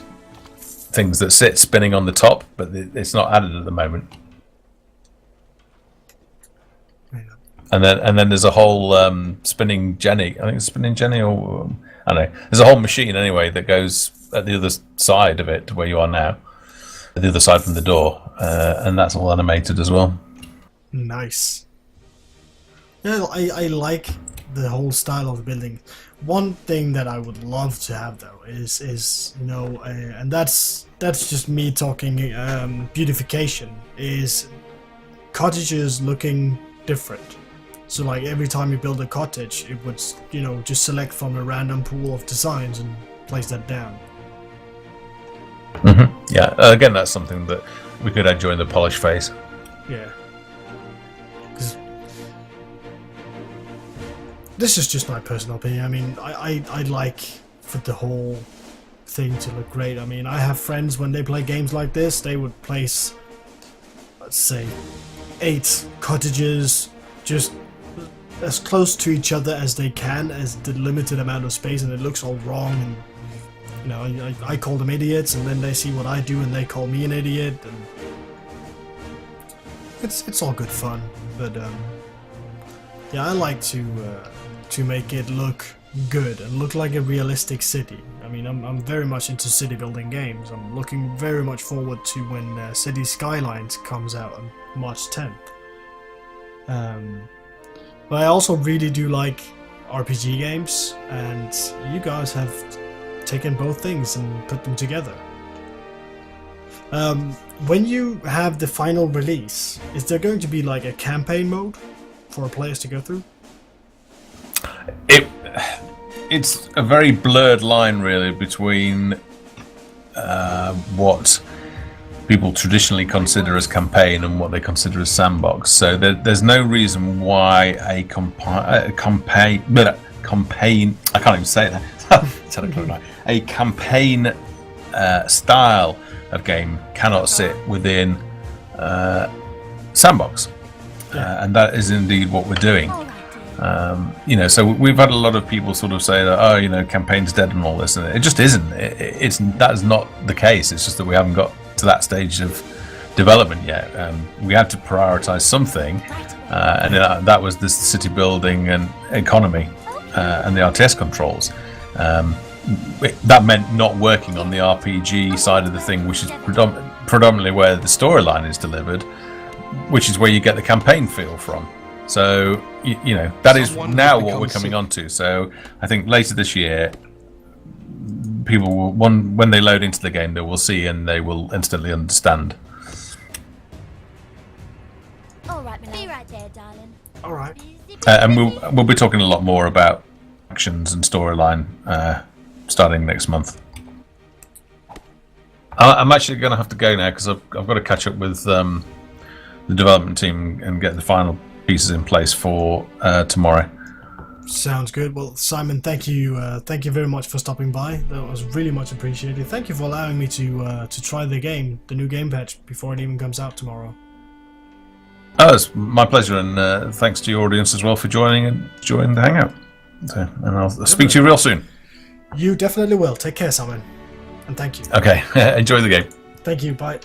things that sit spinning on the top, but it's not added at the moment. And then there's a whole spinning jenny. I think it's spinning jenny, or I don't know. There's a whole machine anyway that goes at the other side of it to where you are now, the other side from the door, and that's all animated as well. Nice. Yeah, I like the whole style of the building. One thing that I would love to have though is you know, and that's just me talking beautification, is cottages looking different. So like every time you build a cottage, it would, you know, just select from a random pool of designs and place that down. Mm-hmm. Yeah, again, that's something that we could add during the polish phase. Yeah. 'Cause this is just my personal opinion. I mean, I like for the whole thing to look great. I mean, I have friends when they play games like this, they would place, let's say, 8 cottages just as close to each other as they can, as the limited amount of space, and it looks all wrong. And you know, I call them idiots, and then they see what I do, and they call me an idiot, and it's all good fun. But yeah, I like to make it look good and look like a realistic city. I mean, I'm very much into city building games. I'm looking very much forward to when City Skylines comes out on March 10th. But I also really do like RPG games, and you guys have taken both things and put them together. When you have the final release, is there going to be like a campaign mode for players to go through? It's a very blurred line, really, between what people traditionally consider as campaign and what they consider as sandbox. So there's no reason why a campaign. I can't even say that. A campaign style of game cannot sit within sandbox, and that is indeed what we're doing. You know, so we've had a lot of people sort of say that, oh, you know, campaign's dead and all this, and it just isn't. That is not the case. It's just that we haven't got to that stage of development yet. We had to prioritize something, and that was the city building and economy and the RTS controls. That meant not working on the RPG side of the thing, which is predominantly where the storyline is delivered, which is where you get the campaign feel from. So, you know, that is now what we're coming on to. So I think later this year, people will, when they load into the game, they will see and they will instantly understand. All right, be right there, darling. All right. And we'll be talking a lot more about actions and storyline starting next month. I'm actually going to have to go now because I've got to catch up with the development team and get the final pieces in place for tomorrow. Sounds good. Well, Simon, thank you very much for stopping by. That was really much appreciated. Thank you for allowing me to try the new game patch, before it even comes out tomorrow. Oh, it's my pleasure, and thanks to your audience as well for joining the hangout. So, and I'll speak to you real soon. You definitely will. Take care, Simon, and thank you. Okay, enjoy the game. Thank you. Bye.